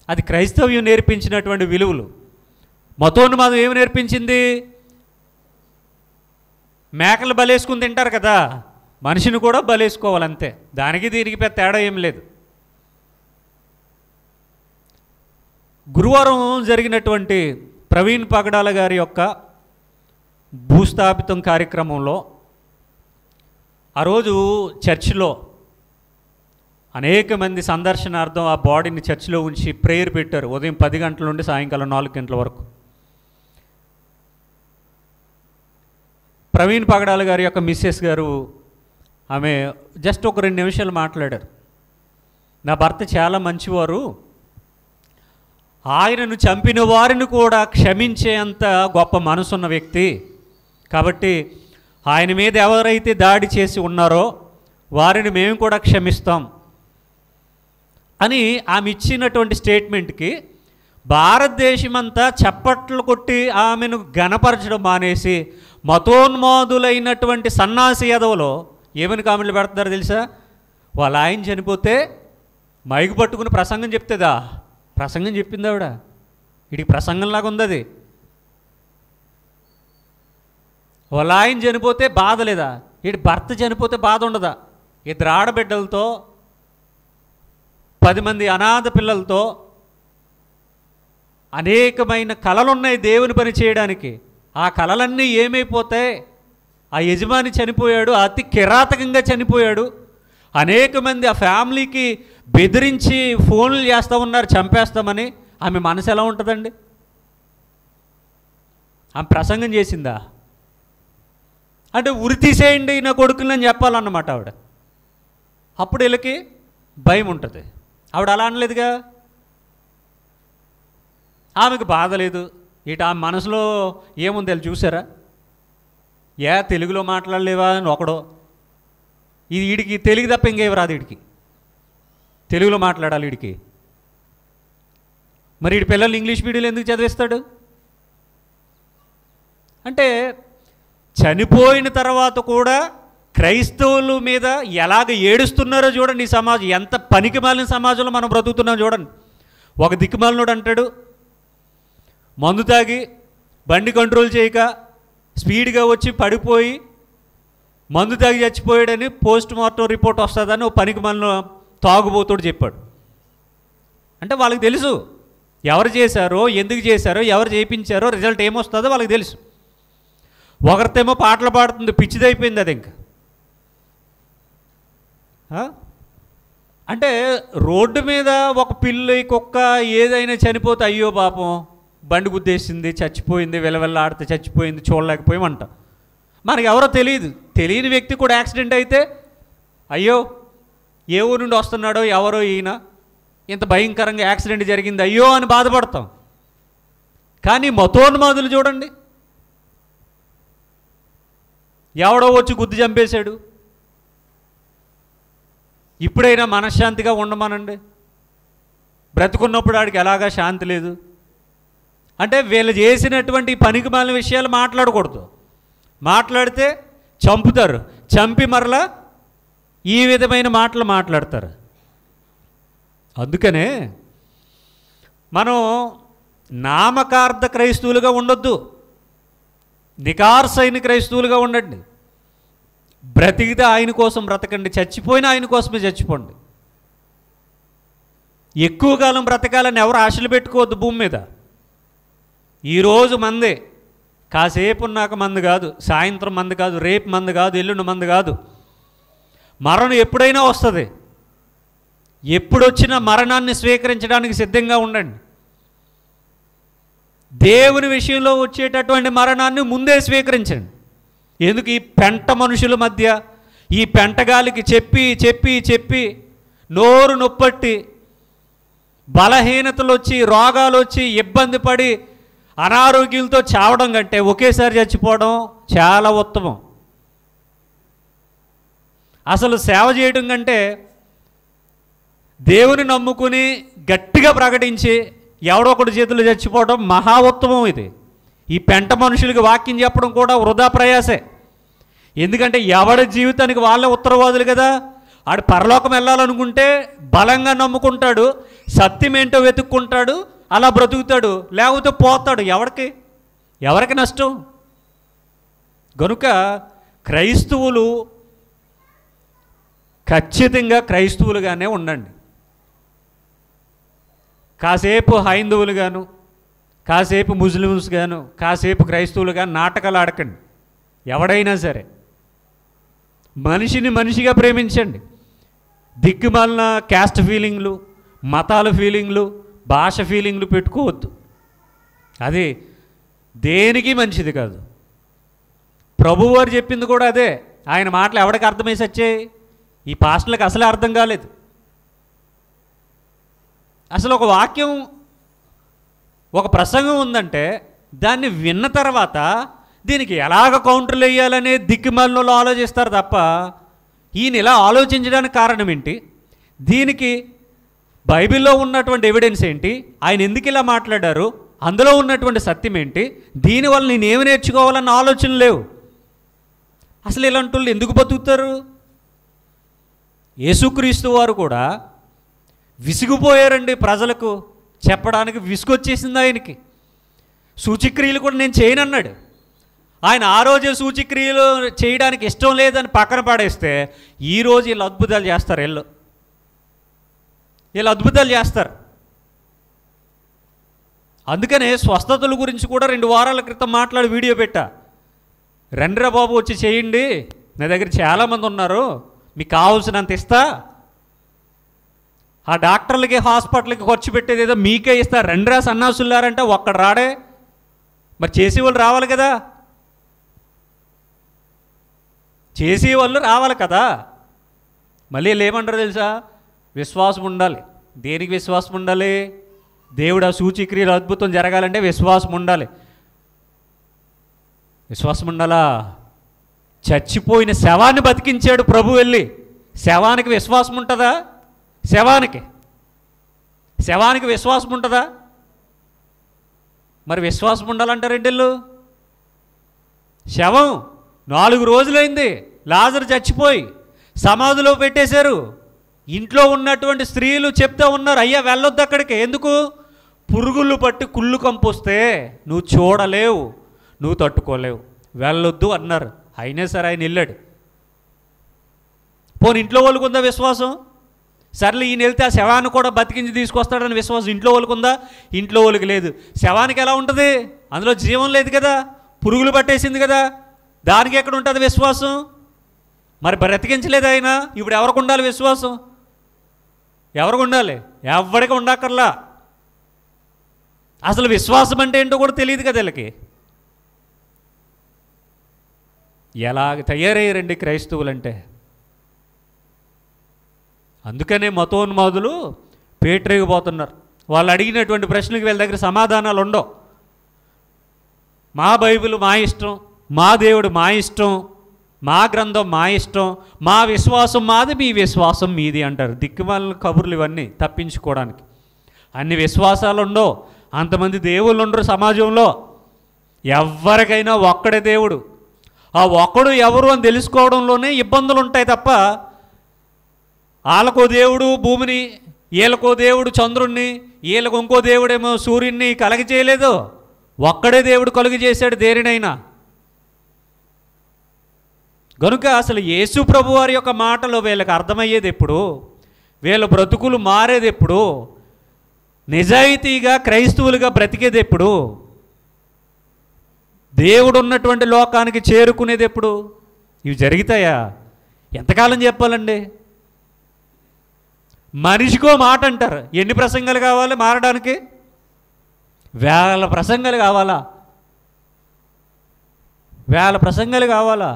S1: అది క్రైస్తవ్యం నేర్పించినటువంటి విలువలు. మతోన్మాదం ఏమి నేర్పించింది? మేకలు బలేసుకుని తింటారు కదా, మనిషిని కూడా బలేసుకోవాలంతే. దానికి దీనికి పెద్ద తేడా ఏం లేదు. గురువారం జరిగినటువంటి ప్రవీణ్ పగడాల గారి యొక్క భూస్థాపితం కార్యక్రమంలో ఆ రోజు చర్చిలో అనేక మంది సందర్శనార్థం ఆ బాడీని చర్చిలో ఉంచి ప్రేయర్ పెట్టారు. ఉదయం 10 గంటల నుండి సాయంకాలం 4 గంటల వరకు. ప్రవీణ్ పగడాల గారి యొక్క మిస్సెస్ గారు, ఆమె జస్ట్ ఒక 2 నిమిషాలు మాట్లాడారు. నా భర్త చాలా మంచివారు, ఆయనను చంపిన వారిని కూడా క్షమించేంత గొప్ప మనసున్న వ్యక్తి, కాబట్టి ఆయన మీద ఎవరైతే దాడి చేసి ఉన్నారో వారిని మేము కూడా క్షమిస్తాం అని ఆమె ఇచ్చినటువంటి స్టేట్మెంట్కి భారతదేశమంతా చప్పట్లు కొట్టి ఆమెను ఘనపరచడం మానేసి మతోన్మాదులైనటువంటి సన్నాసి యాదవులో ఏమని కామెంట్లు పెడుతున్నారో తెలుసా? వాళ్ళ ఆయన చనిపోతే మైకు పట్టుకుని ప్రసంగం చెప్తుందా? ప్రసంగం చెప్పింది ఆవిడ, వీడికి ప్రసంగంలాగా ఉంది అది. వాళ్ళ ఆయన చనిపోతే బాధ లేదా? వీడి భర్త చనిపోతే బాధ ఉండదా? 2 ఆడబిడ్డలతో 10 మంది అనాథ పిల్లలతో అనేకమైన కలలున్నాయి దేవుని పని చేయడానికి. ఆ కలలన్నీ ఏమైపోతాయి? ఆ యజమాని చనిపోయాడు, అతి కిరాతకంగా చనిపోయాడు. అనేక మంది ఆ ఫ్యామిలీకి బెదిరించి ఫోన్లు చేస్తూ ఉన్నారు చంపేస్తామని. ఆమె మనసు ఎలా ఉంటుందండి? ఆమె ప్రసంగం చేసిందా? అంటే ఉరి తీసేయండి నా కొడుకులని చెప్పాలన్నమాట ఆవిడ. అప్పుడు వీళ్ళకి భయం ఉంటుంది. ఆవిడ అలా అనలేదుగా, ఆమెకు బాధ లేదు. ఇటు ఆమె మనసులో ఏముంది వీళ్ళు చూసారా? తెలుగులో మాట్లాడలేవా అని ఒకడో, ఇది వీడికి తెలుగు తప్ప ఇంకేం రాదు, వీడికి తెలుగులో మాట్లాడాలి వీడికి. మరి వీడి పిల్లల్ని ఇంగ్లీష్ మీడియంలో ఎందుకు చదివిస్తాడు? అంటే చనిపోయిన తర్వాత కూడా క్రైస్తవుల మీద ఎలాగ ఏడుస్తున్నారో చూడండి. ఈ సమాజం ఎంత పనికిమాలిన సమాజంలో మనం బ్రతుకుతున్నాం చూడండి. ఒక దిక్కుమాలినోడు అంటాడు, మందు తాగి బండి కంట్రోల్ చేయక స్పీడ్గా వచ్చి పడిపోయి మందు తాగి చచ్చిపోయాడని పోస్ట్ మార్టం రిపోర్ట్ వస్తుందని ఓ పనికిమాలిన తాగుబోతుడు చెప్పాడు. అంటే వాళ్ళకి తెలుసు ఎవరు చేశారో, ఎందుకు చేశారో, ఎవరు చేయించారో, రిజల్ట్ ఏమొస్తుందో వాళ్ళకి తెలుసు. ఒకరితేమో పాటలు పాడుతుంది, పిచ్చిదైపోయింది అది. ఇంకా అంటే రోడ్డు మీద ఒక పిల్లి కుక్క ఏదైనా చనిపోతే అయ్యో పాపం బండి గుద్దేసింది చచ్చిపోయింది, వెలవెల్లాడితే చచ్చిపోయింది, చూడలేకపోయామంట. మనకి ఎవరో తెలియని వ్యక్తి కూడా యాక్సిడెంట్ అయితే అయ్యో ఏ ఊరు నుండి వస్తున్నాడో ఎవరో ఈయన ఇంత భయంకరంగా యాక్సిడెంట్ జరిగింది అయ్యో అని బాధపడతాం. కానీ మతోన్మాదులు చూడండి, ఎవడో వచ్చి గుద్దు చంపేశాడు, ఇప్పుడైనా మనశ్శాంతిగా ఉండమనండి. బ్రతుకున్నప్పుడు ఆడికి ఎలాగా శాంతి లేదు. అంటే వీళ్ళు చేసినటువంటి పనికిమాలిన విషయాలు మాట్లాడకూడదు. మాట్లాడితే చంపుతారు, చంపి మరలా ఈ విధమైన మాటలు మాట్లాడతారు. అందుకనే మనం నామకార్థ క్రైస్తవులుగా ఉండొద్దు, నికార్సైన క్రైస్తవులుగా ఉండండి. బ్రతికితే ఆయన కోసం బ్రతకండి, చచ్చిపోయినా ఆయన కోసమే చచ్చిపోండి. ఎక్కువ కాలం బ్రతకాలని ఎవరు ఆశలు పెట్టుకోవద్దు భూమి మీద. ఈరోజు మందే, కాసేపు ఉన్నాక మంది కాదు, సాయంత్రం మంది కాదు, రేపు మంది కాదు, ఎల్లుండి మంది కాదు. మరణం ఎప్పుడైనా వస్తుంది. ఎప్పుడొచ్చినా మరణాన్ని స్వీకరించడానికి సిద్ధంగా ఉండండి. దేవుని విషయంలో వచ్చేటటువంటి మరణాన్ని ముందే స్వీకరించండి. ఎందుకు ఈ పెంట మనుషుల మధ్య, ఈ పెంటగాలికి చెప్పి చెప్పి చెప్పి నోరు నొప్పట్టి బలహీనతలు వచ్చి, రోగాలు వచ్చి, ఇబ్బంది పడి అనారోగ్యంతో చావడం కంటే ఒకేసారి చచ్చిపోవడం చాలా ఉత్తమం. అసలు సేవ చేయడం కంటే దేవుని నమ్ముకుని గట్టిగా ప్రకటించి ఎవడో ఒకటి చేతులు చచ్చిపోవడం మహా ఉత్తమం. ఇది ఈ పెంట మనుషులకి వాక్యం చెప్పడం కూడా వృధా ప్రయాసే. ఎందుకంటే ఎవడి జీవితానికి వాళ్ళే ఉత్తరవాదులు కదా. ఆడు పరలోకం వెళ్ళాలనుకుంటే బలంగా నమ్ముకుంటాడు, సత్యం ఏంటో వెతుక్కుంటాడు, అలా బ్రతుకుతాడు, లేకపోతే పోతాడు. ఎవరికి నష్టం? గనుక క్రైస్తవులు ఖచ్చితంగా క్రైస్తవులుగానే ఉండండి. కాసేపు హైందవులుగాను, కాసేపు ముస్లిమ్స్ గాను, కాసేపు క్రైస్తవులు గాను నాటకాలు ఆడకండి. ఎవడైనా సరే మనిషిని మనిషిగా ప్రేమించండి. దిక్కుమాలిన క్యాస్ట్ ఫీలింగ్లు, మతాల ఫీలింగ్లు, భాష ఫీలింగ్లు పెట్టుకోవద్దు. అది దేనికి మంచిది కాదు. ప్రభువారు చెప్పింది కూడా అదే. ఆయన మాటలు ఎవడికి అర్థమేసి వచ్చాయి? ఈ పాస్టర్లకు అసలే అర్థం కాలేదు. అసలు ఒక వాక్యం, ఒక ప్రసంగం ఉందంటే దాన్ని విన్న తర్వాత దీనికి ఎలాగ కౌంటర్లు వేయాలనే దిక్కుమాలినోళ్ళు ఆలోచిస్తారు తప్ప ఈయన ఇలా ఆలోచించడానికి కారణం ఏంటి, దీనికి బైబిల్లో ఉన్నటువంటి ఎవిడెన్స్ ఏంటి, ఆయన ఎందుకు ఇలా మాట్లాడారు, అందులో ఉన్నటువంటి సత్యం ఏంటి, దీనివల్ల నేనేమి నేర్చుకోవాలన్న ఆలోచన లేవు. అసలు ఇలాంటి వాళ్ళు ఎందుకు బతుకుతారు? యేసుక్రీస్తు వారు కూడా విసిగిపోయారండి. ప్రజలకు చెప్పడానికి విసుగొచ్చేసింది ఆయనకి. సూచక్రియలు కూడా నేను చేయనన్నాడు. ఆయన ఆ రోజే సూచక్రియలు చేయడానికి ఇష్టం లేదని పక్కన పడేస్తే ఈరోజు వీళ్ళు అద్భుతాలు చేస్తారు. వీళ్ళు అద్భుతాలు చేస్తారు. అందుకనే స్వస్థతల గురించి కూడా 2 వారాల క్రితం మాట్లాడి వీడియో పెట్టా. రండిరా బాబు వచ్చి చేయండి, నా దగ్గర చాలామంది ఉన్నారు, మీకు కావాల్సినంత ఇస్తా. ఆ డాక్టర్లకి హాస్పిటల్కి ఖర్చు పెట్టేది ఏదో మీకే ఇస్తా, రండిరా సన్నాసులారంటే ఒక్కడు రాడే. మరి చేసేవాళ్ళు రావాలి కదా, చేసేవాళ్ళు రావాలి కదా. మళ్ళీ వీళ్ళు ఏమంటారు తెలుసా? విశ్వాసం ఉండాలి. దేనికి విశ్వాసం ఉండాలి? దేవుడు ఆ సూచక్రియలు అద్భుతం జరగాలంటే విశ్వాసం ఉండాలి. విశ్వాసం ఉండాలా? చచ్చిపోయిన శవాన్ని బతికించాడు ప్రభు వెళ్ళి. శవానికి విశ్వాసం ఉంటుందా? శవానికి విశ్వాసం ఉంటుందా? మరి విశ్వాసం ఉండాలంటారేంటి? శవం 4 రోజులైంది, లాజరు చచ్చిపోయి సమాధిలో పెట్టేశారు. ఇంట్లో ఉన్నటువంటి స్త్రీలు చెప్తా ఉన్నారు, అయ్యా వెళ్ళొద్దు అక్కడికి. ఎందుకు? పురుగులు పట్టి కుళ్ళు కంపొస్తే నువ్వు చూడలేవు, నువ్వు తట్టుకోలేవు, వెళ్ళొద్దు అన్నారు. అయినా సరే ఆయన వెళ్ళాడు. పోనీ ఇంట్లో వాళ్ళకు ఉందా విశ్వాసం? సర్లే ఈయన వెళ్తే ఆ శవాన్ని కూడా బతికించి తీసుకొస్తాడని విశ్వాసం ఇంట్లో వాళ్ళకు ఉందా? ఇంట్లో వాళ్ళకి లేదు. శవానికి ఎలా ఉంటుంది? అందులో జీవం లేదు కదా, పురుగులు పట్టేసింది కదా, దానికి ఎక్కడ ఉంటుంది విశ్వాసం? మరి బ్రతికించలేదు ఆయన. ఇప్పుడు ఎవరికి ఉండాలి విశ్వాసం? ఎవరికి ఉండాలి? ఎవరికి ఉండక్కర్లా. అసలు విశ్వాసం అంటే ఏంటో కూడా తెలియదు కదా వీళ్ళకి. ఎలాగ తయారయ్యారండి క్రైస్తవులంటే. అందుకనే మతోన్మాదులు పేటరేగిపోతున్నారు. వాళ్ళు అడిగినటువంటి ప్రశ్నలకు వీళ్ళ దగ్గర సమాధానాలు ఉండవు. మా బైబిల్ మా ఇష్టం, మా దేవుడు మా ఇష్టం, మా గ్రంథం మా ఇష్టం, మా విశ్వాసం మాది, మీ విశ్వాసం మీది అంటారు. దిక్కుమాలిన కబుర్లు ఇవన్నీ తప్పించుకోవడానికి. అన్ని విశ్వాసాలు ఉండవు, అంతమంది దేవుళ్ళు ఉండరు సమాజంలో. ఎవరికైనా ఒక్కడే దేవుడు. ఆ ఒక్కడు ఎవరు అని తెలుసుకోవడంలోనే ఇబ్బందులు ఉంటాయి తప్ప వాళ్ళకో దేవుడు భూమిని, వీళ్ళకో దేవుడు చంద్రుణ్ణి, వీళ్ళకు ఇంకో దేవుడేమో సూర్యుడిని కలగ చేయలేదు. ఒక్కడే దేవుడు కలుగు చేశాడు దేనినైనా. గనుక అసలు యేసు ప్రభు వారి యొక్క మాటలు వీళ్ళకి అర్థమయ్యేది ఎప్పుడు, వీళ్ళ బ్రతుకులు మారేది ఎప్పుడు, నిజాయితీగా క్రైస్తవులుగా బ్రతికేది ఎప్పుడు? దేవుడు ఉన్నటువంటి లోకానికి చేరుకునేది ఎప్పుడు? ఇవి జరుగుతాయా? ఎంతకాలం చెప్పాలండి? మనిషికో మాట అంటారు. ఎన్ని ప్రసంగాలు కావాలి మారడానికి? వేల ప్రసంగాలు కావాలా? వేల ప్రసంగాలు కావాలా?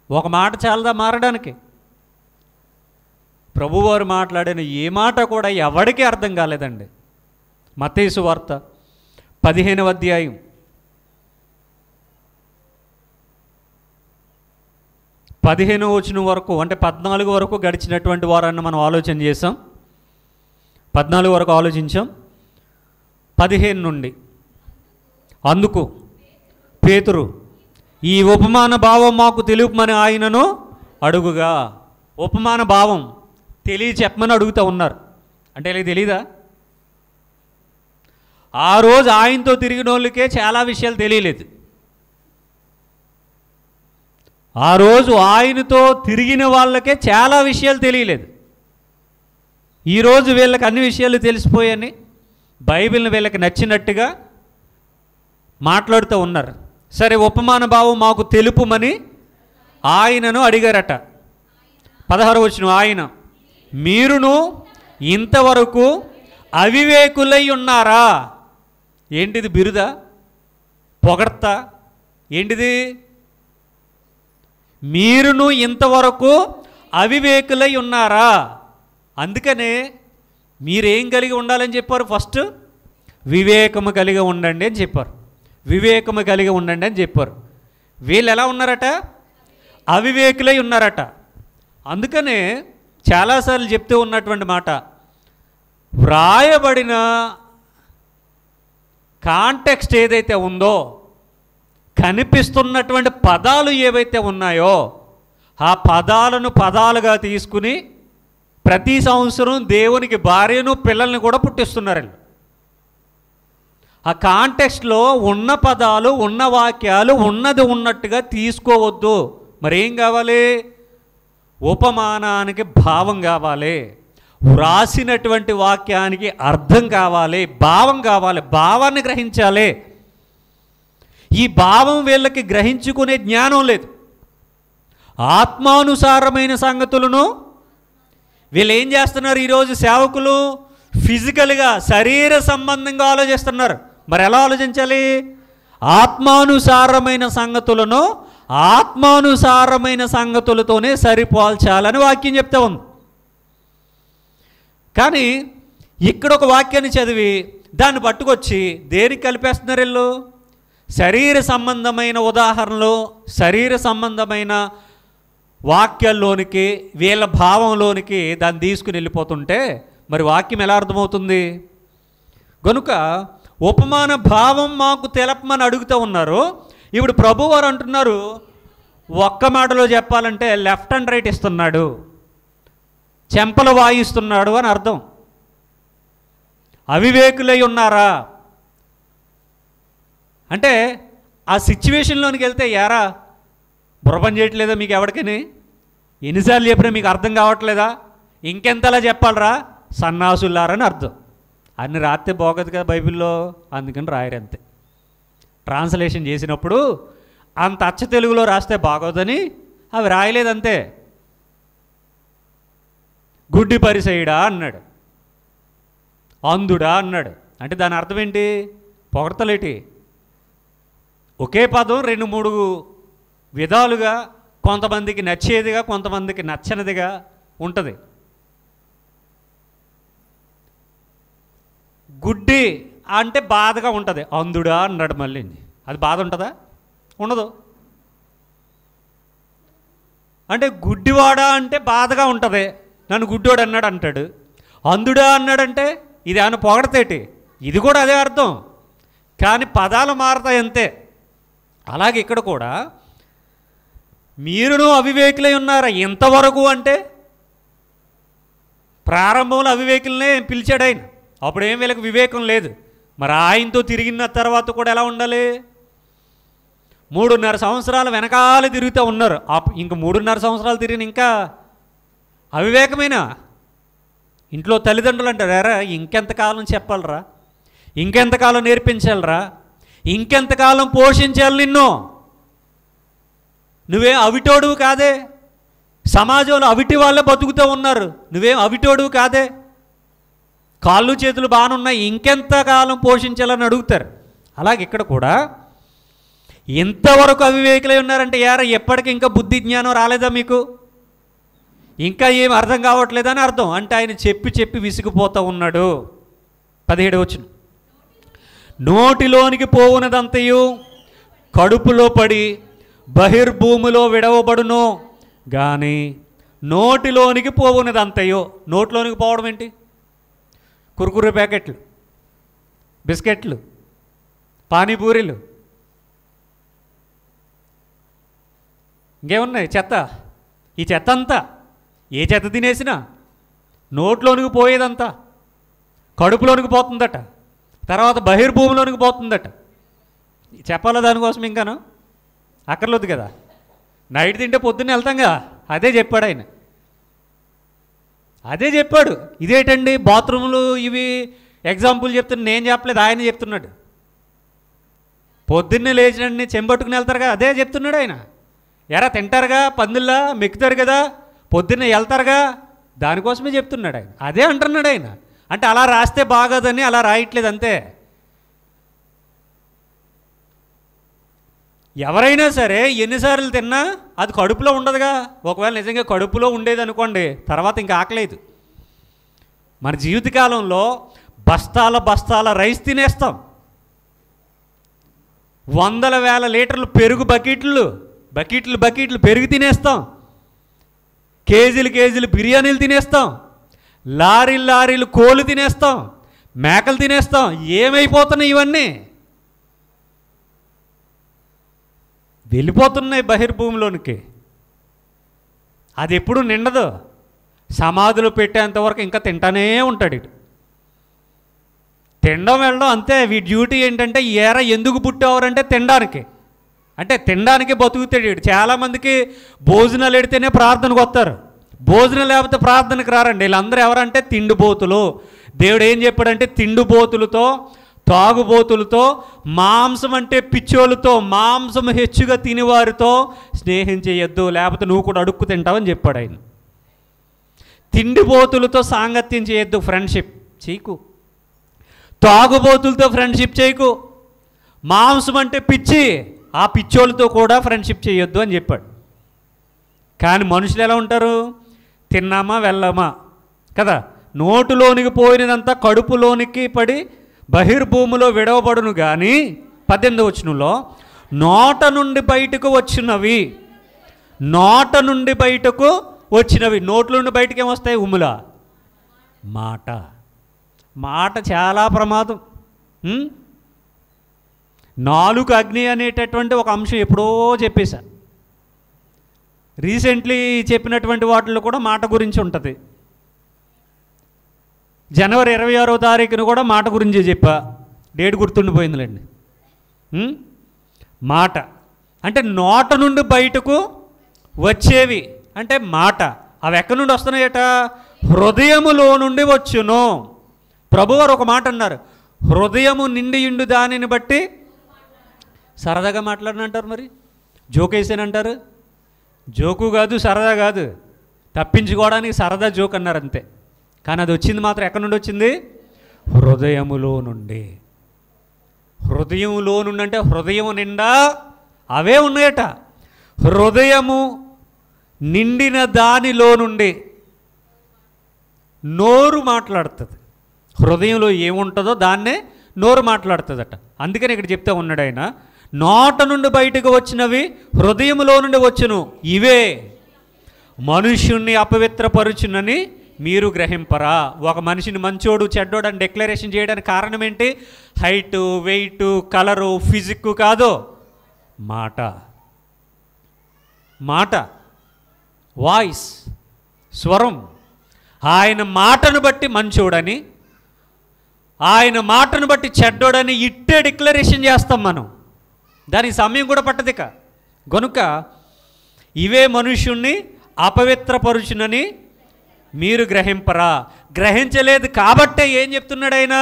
S1: ఒక మాట చాలదా మారడానికి? ప్రభువారు మాట్లాడిన ఏ మాట కూడా ఎవరికీ అర్థం కాలేదండి. మత్తయి సువార్త 15వ అధ్యాయం 15వ వచనం వరకు, అంటే 14 వరకు గడిచినటువంటి వారాన్ని మనం ఆలోచన చేసాం. 14 వరకు ఆలోచించాం. 15 నుండి, అందుకు పేతురు, ఈ ఉపమాన భావం మాకు తెలుపమని ఆయనను అడుగుగా. ఉపమాన భావం చెప్పమని అడుగుతూ ఉన్నారు. అంటే ఇలా తెలీదా? ఆ రోజు ఆయనతో తిరిగిన వాళ్ళకే చాలా విషయాలు తెలియలేదు. ఆ రోజు ఆయనతో తిరిగిన వాళ్ళకే చాలా విషయాలు తెలియలేదు. ఈరోజు వీళ్ళకి అన్ని విషయాలు తెలిసిపోయాయని బైబిల్ని వీళ్ళకి నచ్చినట్టుగా మాట్లాడుతూ ఉన్నారు. సరే, ఉపమాన భావం మాకు తెలుపుమని ఆయనను అడిగారట. 16వ వచనం, ఆయన, మీరును ఇంతవరకు అవివేకులై ఉన్నారా? ఏంటిది? బిరుదా? పొగడ్తా? ఏంటిది? మీరును ఇంతవరకు అవివేకులై ఉన్నారా? అందుకనే మీరేం కలిగి ఉండాలని చెప్పారు? ఫస్ట్ వివేకము కలిగి ఉండండి అని చెప్పారు. వివేకము కలిగి ఉండండి అని చెప్పారు. వీళ్ళు ఎలా ఉన్నారట? అవివేకులై ఉన్నారట. అందుకనే చాలాసార్లు చెప్తూ ఉన్నటువంటి మాట, వ్రాయబడిన కాంటెక్స్ట్ ఏదైతే ఉందో, కనిపిస్తున్నటువంటి పదాలు ఏవైతే ఉన్నాయో, ఆ పదాలను పదాలుగా తీసుకుని ప్రతి సంవత్సరం దేవునికి భార్యను పిల్లల్ని కూడా పుట్టిస్తున్నారండి. ఆ కాంటెక్స్ట్లో ఉన్న పదాలు, ఉన్న వాక్యాలు ఉన్నది ఉన్నట్టుగా తీసుకోవద్దు. మరేం కావాలి? ఉపమానానికి భావం కావాలి, వ్రాసినటువంటి వాక్యానికి అర్థం కావాలి, భావం కావాలి, భావాన్ని గ్రహించాలి. ఈ భావం వీళ్ళకి గ్రహించుకునే జ్ఞానం లేదు. ఆత్మానుసారమైన సంగతులను వీళ్ళు ఏం చేస్తున్నారు? ఈరోజు సేవకులు ఫిజికల్గా, శరీర సంబంధంగా ఆలోచిస్తున్నారు. మరి ఎలా ఆలోచించాలి? ఆత్మానుసారమైన సంగతులను ఆత్మానుసారమైన సంగతులతోనే సరిపోల్చాలని వాక్యం చెప్తా ఉంది. కానీ ఇక్కడ ఒక వాక్యాన్ని చదివి దాన్ని పట్టుకొచ్చి దేనికి కలిపేస్తున్నారు వీళ్ళు? శరీర సంబంధమైన ఉదాహరణలు, శరీర సంబంధమైన వాక్యాల్లోనికి, వీళ్ళ భావంలోనికి దాన్ని తీసుకుని వెళ్ళిపోతుంటే మరి వాక్యం ఎలా అర్థమవుతుంది? కనుక ఉపమాన భావం మాకు తెలపమని అడుగుతూ ఉన్నారు. ఇప్పుడు ప్రభువారు అంటున్నారు, ఒక్క మాటలో చెప్పాలంటే లెఫ్ట్ అండ్ రైట్ ఇస్తున్నాడు, చెంపలు వాయిస్తున్నాడు అని అర్థం. అవివేకులై ఉన్నారా అంటే ఆ సిచ్యువేషన్లోనికి వెళ్తే, యారా బుర్రపని చేయట్లేదా మీకు ఎవరికని? ఎన్నిసార్లు చెప్పినా మీకు అర్థం కావట్లేదా? ఇంకెంతలా చెప్పాలరా సన్నాసులారని అర్థం. అన్ని రాస్తే బాగోదు కదా బైబిల్లో, అందుకని రాయరు అంతే. ట్రాన్స్లేషన్ చేసినప్పుడు అంత అచ్చ తెలుగులో రాస్తే బాగోదని అవి రాయలేదంతే. గుడ్డి పరిసయుడా అన్నాడు, అంధుడా అన్నాడు. అంటే దాని అర్థం ఏంటి? పొగడతలేటి. ఒకే పదం 2-3 విధాలుగా, కొంతమందికి నచ్చేదిగా, కొంతమందికి నచ్చనిదిగా ఉంటుంది. గుడ్డి అంటే బాధగా ఉంటుంది, అంధుడా అన్నాడు. మళ్ళీ అది బాధ ఉంటుందా? ఉండదు. అంటే గుడ్డివాడా అంటే బాధగా ఉంటుంది, నన్ను గుడ్డివాడు అన్నాడు అంటాడు. అంధుడా అన్నాడంటే ఇది ఏమైనా పొగడతేటి? ఇది కూడా అదే అర్థం, కానీ పదాలు మారతాయి అంతే. అలాగే ఇక్కడ కూడా మీరును అవివేకులై ఉన్నారా ఇంతవరకు అంటే ప్రారంభంలో అవివేకులనే పిలిచాడు ఆయన. అప్పుడేం వీళ్ళకి వివేకం లేదు. మరి ఆయనతో తిరిగిన తర్వాత కూడా ఎలా ఉండాలి? 3.5 సంవత్సరాలు వెనకాల తిరుగుతూ ఉన్నారు. ఇంక 3.5 సంవత్సరాలు తిరిగిన ఇంకా అవివేకమేనా? ఇంట్లో తల్లిదండ్రులు అంటారు, ఎరా ఇంకెంతకాలం చెప్పాలరా, ఇంకెంతకాలం నేర్పించాలరా, ఇంకెంతకాలం పోషించాలి నిన్ను, నువ్వేం అవిటోడువు కాదే, సమాజంలో అవిటి వాళ్ళే బతుకుతూ ఉన్నారు, నువ్వేం అవిటోడువు కాదే, కాళ్ళు చేతులు బాగానే ఉన్నాయి, ఇంకెంతకాలం పోషించాలని అడుగుతారు. అలాగే ఇక్కడ కూడా ఇంతవరకు అవివేకులై ఉన్నారంటే యారా ఎప్పటికీ ఇంకా బుద్ధి జ్ఞానం రాలేదా మీకు, ఇంకా ఏం అర్థం కావట్లేదని అర్థం. అంటే ఆయన చెప్పి చెప్పి విసిగిపోతూ ఉన్నాడు. 17 వచనం, నోటిలోనికి పోవునదంతయు కడుపులో పడి బహిర్భూమిలో విడవబడును కానీ నోటిలోనికి పోవునదంతయో. నోటిలోనికి పోవడం ఏంటి? కురుకురు ప్యాకెట్లు, బిస్కెట్లు, పానీపూరీలు, ఇంకేమున్నాయి చెత్త. ఈ చెత్త అంతా ఏ చెత్త తినేసినా నోట్లోనికి పోయేదంతా కడుపులోనికి పోతుందట, తర్వాత బహిర్భూమిలోనికి పోతుందట. చెప్పాలా దానికోసం ఇంకాను? అక్కర్లేదు కదా, నైట్ తింటే పొద్దున్నే వెళ్తాంగా. అదే చెప్పాడు ఆయన, అదే చెప్పాడు. ఇదేంటండి బాత్రూములు ఇవి ఎగ్జాంపుల్ చెప్తున్నా, నేను చెప్పలేదు, ఆయన చెప్తున్నాడు. పొద్దున్నే లేచినండి చెంబట్టుకుని వెళ్తారుగా, అదే చెప్తున్నాడు ఆయన. ఎరా తింటారుగా, పందుల్లా మెక్కుతారు కదా, పొద్దున్నే వెళ్తారుగా, దానికోసమే చెప్తున్నాడు ఆయన. అదే అంటున్నాడు ఆయన. అంటే అలా రాస్తే బాగోదని అలా రాయట్లేదు అంతే. ఎవరైనా సరే ఎన్నిసార్లు తిన్నా అది కడుపులో ఉండదుగా. ఒకవేళ నిజంగా కడుపులో ఉండేది అనుకోండి, తర్వాత ఇంకా ఆకలేదు. మన జీవితకాలంలో బస్తాల బస్తాల రైస్ తినేస్తాం, వందల వేల లీటర్లు పెరుగు బకెట్లు పెరుగు తినేస్తాం, కేజీలు కేజీలు బిర్యానీలు తినేస్తాం, లారీలు కోళ్ళు తినేస్తాం, మేకలు తినేస్తాం. ఏమైపోతున్నాయి ఇవన్నీ? వెళ్ళిపోతున్నాయి బహిర్భూమిలోనికి. అది ఎప్పుడు నిండదు, సమాధులు పెట్టేంతవరకు ఇంకా తింటానే ఉంటాడు. ఇటు తినడం వెళ్ళడం అంతే. వీడి డ్యూటీ ఏంటంటే ఏరా ఎందుకు పుట్టేవారంటే తినడానికి, అంటే తినడానికి బతుకుతాడు వీడు. చాలామందికి భోజనాలు ఎడితేనే ప్రార్థనకు వస్తారు, భోజనం లేకపోతే ప్రార్థనకు రారండి. వీళ్ళందరూ ఎవరంటే తిండిబోతులు. దేవుడు ఏం చెప్పాడంటే తిండిబోతులతో, తాగుబోతులతో, మాంసం అంటే పిచ్చోళ్ళతో, మాంసం హెచ్చుగా తినేవారితో స్నేహం చేయొద్దు, లేకపోతే నువ్వు కూడా అడుక్కు తింటావని చెప్పాడు ఆయన. తిండిబోతులతో సాంగత్యం చేయొద్దు, ఫ్రెండ్షిప్ చేయకు. తాగుబోతులతో ఫ్రెండ్షిప్ చేయకు. మాంసం అంటే పిచ్చి, ఆ పిచ్చోళ్ళతో కూడా ఫ్రెండ్షిప్ చేయొద్దు అని చెప్పాడు. కానీ మనుషులు ఎలా ఉంటారు? తిన్నామా వెళ్ళామా కదా. నోటులోనికి పోయినదంతా కడుపులోనికి పడి బహిర్భూమిలో విడవబడును కానీ 18వ వచనంలో నోట నుండి బయటకు వచ్చినవి, నోట నుండి బయటకు వచ్చినవి. నోట్ల నుండి బయటకు ఏమొస్తాయి? ఉమ్ముల మాట. మాట చాలా ప్రమాదం. నాలుగు అగ్ని అనేటటువంటి ఒక అంశం ఎప్పుడో చెప్పేశా. రీసెంట్లీ చెప్పినటువంటి వాటిల్లో కూడా మాట గురించి ఉంటుంది. జనవరి 26వ తారీఖున కూడా మాట గురించి చెప్పా, డేట్ గుర్తుండిపోయిందిలేండి. మాట అంటే నోట నుండి బయటకు వచ్చేవి అంటే మాట. అవి ఎక్కడి నుండి వస్తున్నాయట? హృదయములో నుండి వచ్చును. ప్రభువారు ఒక మాట అన్నారు, హృదయము నిండియుండు దానిని బట్టి. సరదాగా మాట్లాడనంటారు, మరి జోకేసానంటారు. జోకు కాదు, సరదా కాదు, తప్పించుకోవడానికి సరదా జోక్ అన్నారు అంతే. కానీ అది వచ్చింది మాత్రం ఎక్కడి నుండి వచ్చింది? హృదయములో నుండి. హృదయములో నుండి అంటే హృదయం నిండా అవే ఉన్నాయట. హృదయము నిండిన దానిలో నుండి నోరు మాట్లాడుతుంది. హృదయంలో ఏముంటుందో దాన్నే నోరు మాట్లాడుతుందట. అందుకని ఇక్కడ చెప్తే ఉన్నాడు ఆయన, నోట నుండి బయటకు వచ్చినవి హృదయములో నుండి వచ్చును, ఇవే మనుష్యుణ్ణి అపవిత్రపరుచునని మీరు గ్రహింపరా. ఒక మనిషిని మంచోడు చెడ్డోడు అని డిక్లరేషన్ చేయడానికి కారణం ఏంటి? హైటు, వెయిటు, కలరు, ఫిజిక్కు కాదు, మాట. మాట, వాయిస్, స్వరం. ఆయన మాటను బట్టి మంచోడని, ఆయన మాటను బట్టి చెడ్డోడని ఇట్టే డిక్లరేషన్ చేస్తాం మనం. దానికి సమయం కూడా పట్టదు. ఇక గనుక ఇవే మనుష్యుణ్ణి అపవిత్రపరుచునని మీరు గ్రహింపరా. గ్రహించలేదు కాబట్టే ఏం చెప్తున్నాడు ఆయన?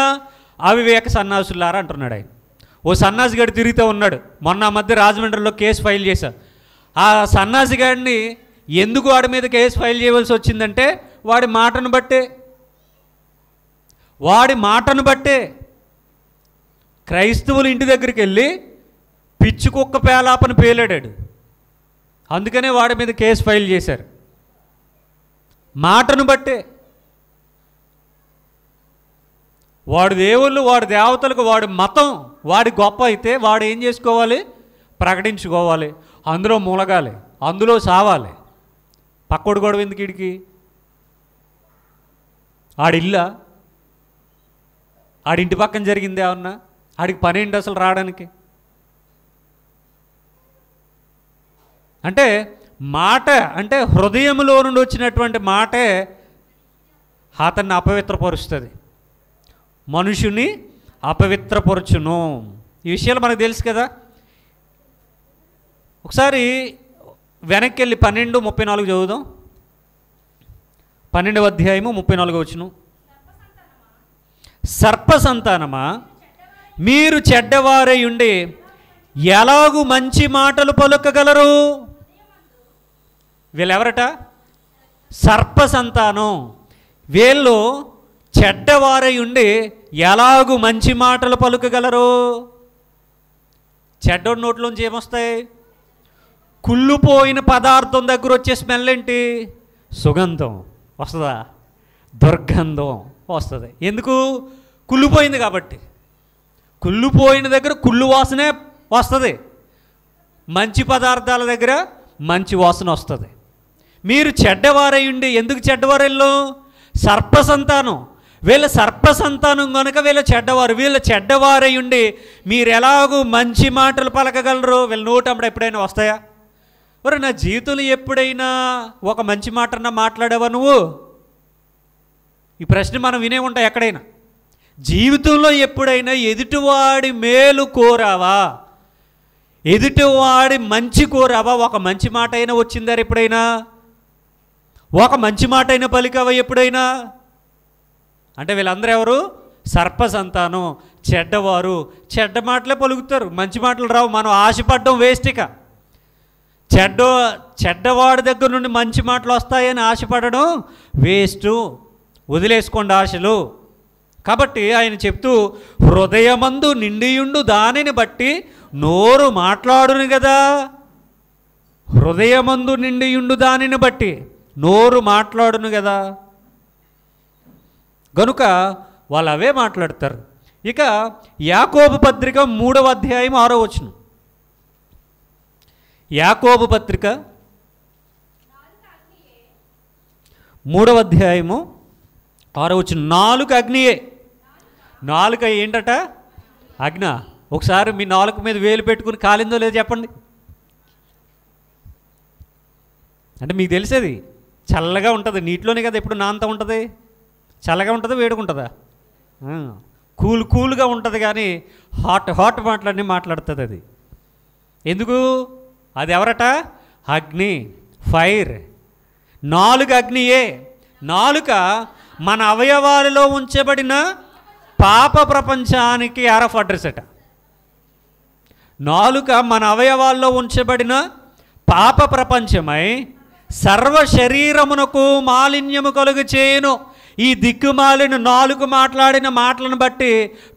S1: అవివేక సన్నాసులారా అంటున్నాడు ఆయన. ఓ సన్నాసిగాడు తిరుగుతూ ఉన్నాడు. మొన్న మధ్య రాజమండ్రిలో కేసు ఫైల్ చేశారు. ఆ సన్నాసిగాడిని ఎందుకు వాడి మీద కేసు ఫైల్ చేయవలసి వచ్చిందంటే వాడి మాటను బట్టే క్రైస్తవులు ఇంటి దగ్గరికి వెళ్ళి పిచ్చి కుక్క పేలాపని పేలాడాడు. అందుకనే వాడి మీద కేసు ఫైల్ చేశారు. మాటను బట్టే. వాడి దేవుళ్ళు, వాడి దేవతలకు, వాడి మతం, వాడి గొప్ప అయితే వాడు ఏం చేసుకోవాలి? ప్రకటించుకోవాలి, అందులో మూలగాలి, అందులో సావాలి. పక్కోడు గొడవ ఎందుకు? ఇడికి ఆడిల్లా, ఆడింటి పక్కన జరిగింది ఏమన్నా? ఆడికి పని ఏంటి అసలు రావడానికి? అంటే మాట అంటే హృదయంలో నుండి వచ్చినటువంటి మాటే అతన్ని అపవిత్రపరుస్తుంది, మనుషుని అపవిత్రపరచును. ఈ విషయాలు మనకు తెలుసు కదా. ఒకసారి వెనక్కి వెళ్ళి 12:34 చదువుదాం. 12వ అధ్యాయము 34వ వచనం. సర్ప సంతానమా, మీరు చెడ్డవారై ఉండి ఎలాగూ మంచి మాటలు పలుకగలరు? వీళ్ళెవరట? సర్ప సంతానం. వీళ్ళు చెడ్డవారై ఉండి ఎలాగూ మంచి మాటలు పలుకగలరు? చెడ్డోడి నోట్లోంచి ఏమొస్తాయి? కుళ్ళిపోయిన పదార్థం దగ్గర వచ్చే స్మెల్ ఏంటి? సుగంధం వస్తుందా? దుర్గంధం వస్తుంది. ఎందుకు? కుళ్ళిపోయింది కాబట్టి. కుళ్ళిపోయిన దగ్గర కుళ్ళు వాసనే వస్తుంది, మంచి పదార్థాల దగ్గర మంచి వాసన వస్తుంది. మీరు చెడ్డవారై ఉండి, ఎందుకు చెడ్డవారెళ్ళు? సర్ప సంతానం. వీళ్ళ సర్ప సంతానం కనుక వీళ్ళ చెడ్డవారు. వీళ్ళ చెడ్డవారై ఉండి మీరు ఎలాగూ మంచి మాటలు పలకగలరు? వీళ్ళ నోటప్పుడు ఎప్పుడైనా వస్తాయా? ఒరే, నా జీవితంలో ఎప్పుడైనా ఒక మంచి మాటన్నా మాట్లాడావా నువ్వు? ఈ ప్రశ్న మనం వినే ఉంటాం ఎక్కడైనా. జీవితంలో ఎప్పుడైనా ఎదుటివాడి మేలు కోరావా? ఎదుటివాడి మంచి కోరావా? ఒక మంచి మాట అయినా వచ్చిందా ఎప్పుడైనా? ఒక మంచి మాట అయినా పలికావా ఎప్పుడైనా? అంటే వీళ్ళందరూ ఎవరు? సర్ప సంతానం, చెడ్డవారు. చెడ్డ మాటలే పలుకుతారు, మంచి మాటలు రావు. మనం ఆశపడ్డం వేస్ట్. ఇక చెడ్డవాడి దగ్గర నుండి మంచి మాటలు వస్తాయని ఆశపడడం వేస్టు. వదిలేసుకోండి ఆశలు. కాబట్టి ఆయన చెప్తూ, హృదయమందు నిండియుండు దానిని బట్టి నోరు మాట్లాడును కదా. హృదయమందు నిండియుండు దానిని బట్టి నోరు మాట్లాడును కదా. గనుక వాళ్ళు అవే మాట్లాడతారు. ఇక యాకోబు పత్రిక 3వ అధ్యాయం 6వ వచనం. యాకోబు పత్రిక 3వ అధ్యాయము 6వ వచనం. నాలుక అగ్నియే. నాలుక ఏంటట? అగ్న. ఒకసారి మీ నాలుక మీద వేలు పెట్టుకుని కాలిందో లేదో చెప్పండి. అంటే మీకు తెలిసేది చల్లగా ఉంటుంది, నీటిలోనే కదా ఎప్పుడు నాంత ఉంటుంది. చల్లగా ఉంటుందా, వేడుకుంటుందా? కూల్గా ఉంటుంది. కానీ హాట్ మాటలన్నీ మాట్లాడుతుంది అది. ఎందుకు? అది ఎవరట? అగ్ని, ఫైర్. నాలుక అగ్నియే. నాలుక మన అవయవాలలో ఉంచబడిన పాప ప్రపంచానికి ఆర్ఎఫ్ అడ్రస్ అట. నాలుక మన అవయవాల్లో ఉంచబడిన పాప ప్రపంచమై సర్వ శరీరమునకు మాలిన్యము కలుగు చేయను. ఈ దిక్కుమాలిన నాలుగు మాట్లాడిన మాటలను బట్టి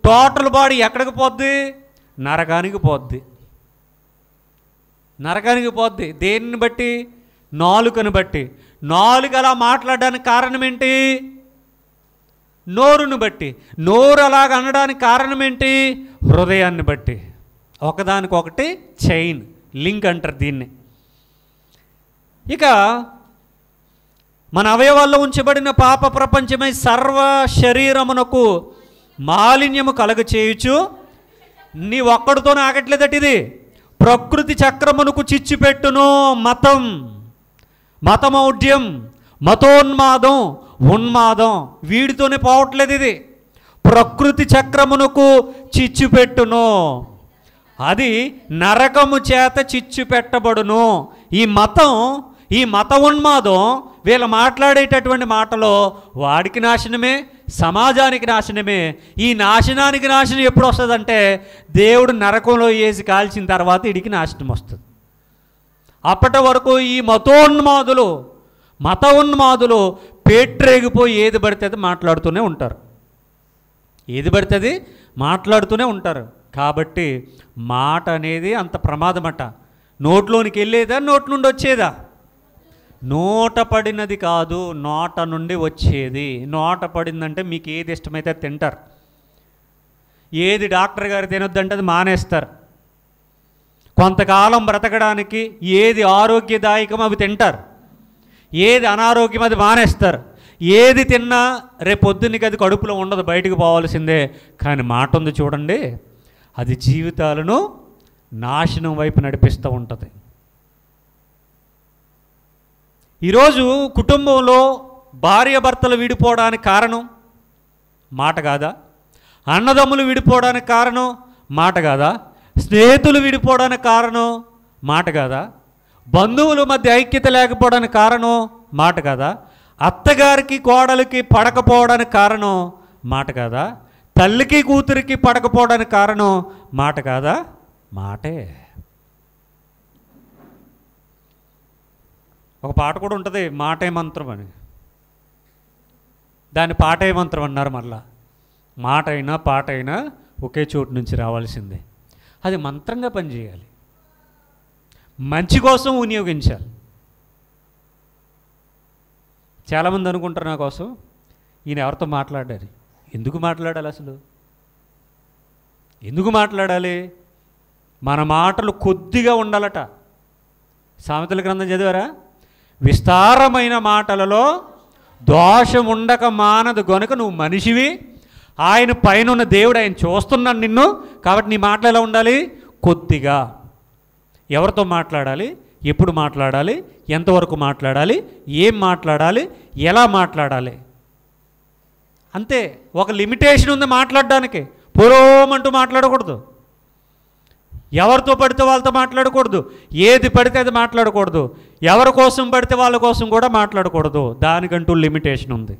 S1: టోటల్ బాడీ ఎక్కడికి పోద్ది? నరకానికి పోద్ది. నరకానికి పోద్ది. దేనిని బట్టి? నాలుకను బట్టి. నాలుగు అలా మాట్లాడడానికి కారణం ఏంటి? నోరును బట్టి. నోరు అలాగ అనడానికి కారణం ఏంటి? హృదయాన్ని బట్టి. ఒకదానికొకటి చైన్ లింక్ అంటారు దీన్ని. ఇక మన అవయవాల్లో ఉంచబడిన పాప ప్రపంచమై సర్వ శరీరమునకు మాలిన్యము కలుగ చేయుచు. నీ ఒక్కడితోనే ఆగట్లేదట ఇది. ప్రకృతి చక్రమునకు చిచ్చు పెట్టును. మతం, మతమౌఢ్యం, మతోన్మాదం, ఉన్మాదం వీడితోనే పోవట్లేదు ఇది. ప్రకృతి చక్రమునకు చిచ్చు పెట్టును. అది నరకము చేత చిచ్చు పెట్టబడును. ఈ మతం ఈ మత ఉన్మాదం వీళ్ళు మాట్లాడేటటువంటి మాటలో వాడికి నాశనమే, సమాజానికి నాశనమే. ఈ నాశనానికి నాశనం ఎప్పుడు వస్తుందంటే దేవుడు నరకంలో వేసి కాల్చిన తర్వాత వీడికి నాశనం వస్తుంది. అప్పటి వరకు ఈ మత ఉన్మాదులు పేట్రేగిపోయి ఏది పడితే అది మాట్లాడుతూనే ఉంటారు, ఏది పడితే అది మాట్లాడుతూనే ఉంటారు. కాబట్టి మాట అనేది అంత ప్రమాదమట. నోట్లోనికి వెళ్ళేదా, నోటి నుండి వచ్చేదా? నోట పడినది కాదు, నోట నుండి వచ్చేది. నోట పడిందంటే మీకు ఏది ఇష్టమైతే తింటారు. ఏది డాక్టర్ గారు తినొద్దంటే అది మానేస్తారు. కొంతకాలం బ్రతకడానికి ఏది ఆరోగ్యదాయకం అవి తింటారు, ఏది అనారోగ్యం అది మానేస్తారు. ఏది తిన్నా రేపొద్దునికి అది కడుపులో ఉండదు, బయటకు పోవాల్సిందే. కానీ మాట ఉంది చూడండి, అది జీవితాలను నాశనం వైపు నడిపిస్తూ ఉంటుంది. ఈరోజు కుటుంబంలో భార్యాభర్తలు విడిపోవడానికి కారణం మాట కాదా? అన్నదమ్ములు విడిపోవడానికి కారణం మాట కాదా? స్నేహితులు విడిపోవడానికి కారణం మాట కాదా? బంధువుల మధ్య ఐక్యత లేకపోవడానికి కారణం మాట కాదా? అత్తగారికి కోడలికి పడకపోవడానికి కారణం మాట కాదా? తల్లికి కూతురికి పడకపోవడానికి కారణం మాట కాదా? మాటే. ఒక పాట కూడా ఉంటుంది, మాటే మంత్రం అని. దాన్ని పాటే మంత్రం అన్నారు. మళ్ళా మాట అయినా పాట అయినా ఒకే చోటు నుంచి రావాల్సిందే. అది మంత్రంగా పనిచేయాలి, మంచి కోసం వినియోగించాలి. చాలామంది అనుకుంటారు నా కోసం ఈయన ఎవరితో మాట్లాడారు. ఎందుకు మాట్లాడాలి అసలు? ఎందుకు మాట్లాడాలి? మన మాటలు కొద్దిగా ఉండాలట. సామెతల గ్రంథం చదివారా? విస్తారమైన మాటలలో దోషం ఉండక మానదు గనుక నువ్వు మనిషివి, ఆయన పైన ఉన్న దేవుడు ఆయన చూస్తున్నాడు నిన్ను. కాబట్టి నీ మాటలు ఎలా ఉండాలి? కొద్దిగా. ఎవరితో మాట్లాడాలి, ఎప్పుడు మాట్లాడాలి, ఎంతవరకు మాట్లాడాలి, ఏం మాట్లాడాలి, ఎలా మాట్లాడాలి, అంతే. ఒక లిమిటేషన్ ఉంది మాట్లాడడానికి. పూర్వమంటూ మాట్లాడకూడదు, ఎవరితో పడితే వాళ్ళతో మాట్లాడకూడదు, ఏది పడితే అది మాట్లాడకూడదు, ఎవరి కోసం పడితే వాళ్ళ కోసం కూడా మాట్లాడకూడదు. దానికంటూ లిమిటేషన్ ఉంది.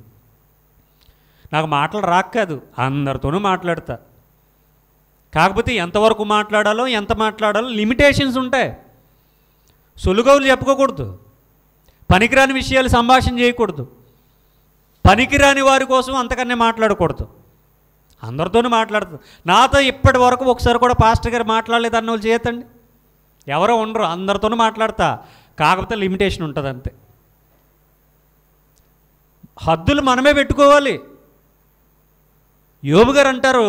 S1: నాకు మాటలు రాదు, అందరితోనూ మాట్లాడతా. కాకపోతే ఎంతవరకు మాట్లాడాలో ఎంత మాట్లాడాలో లిమిటేషన్స్ ఉంటాయి. సొలుగవులు చెప్పుకోకూడదు, పనికిరాని విషయాలు సంభాషణ చేయకూడదు, పనికిరాని వారి కోసం అంతకన్నా మాట్లాడకూడదు. అందరితోనూ మాట్లాడుతుంది. నాతో ఇప్పటి వరకు ఒకసారి కూడా పాస్టర్ గారు మాట్లాడలేదు అన్న వాళ్ళు చేయతండి. ఎవరో ఉండరు, అందరితోనూ మాట్లాడతా. కాకపోతే లిమిటేషన్ ఉంటుంది అంతే. హద్దులు మనమే పెట్టుకోవాలి. యోబు గారు అంటారు,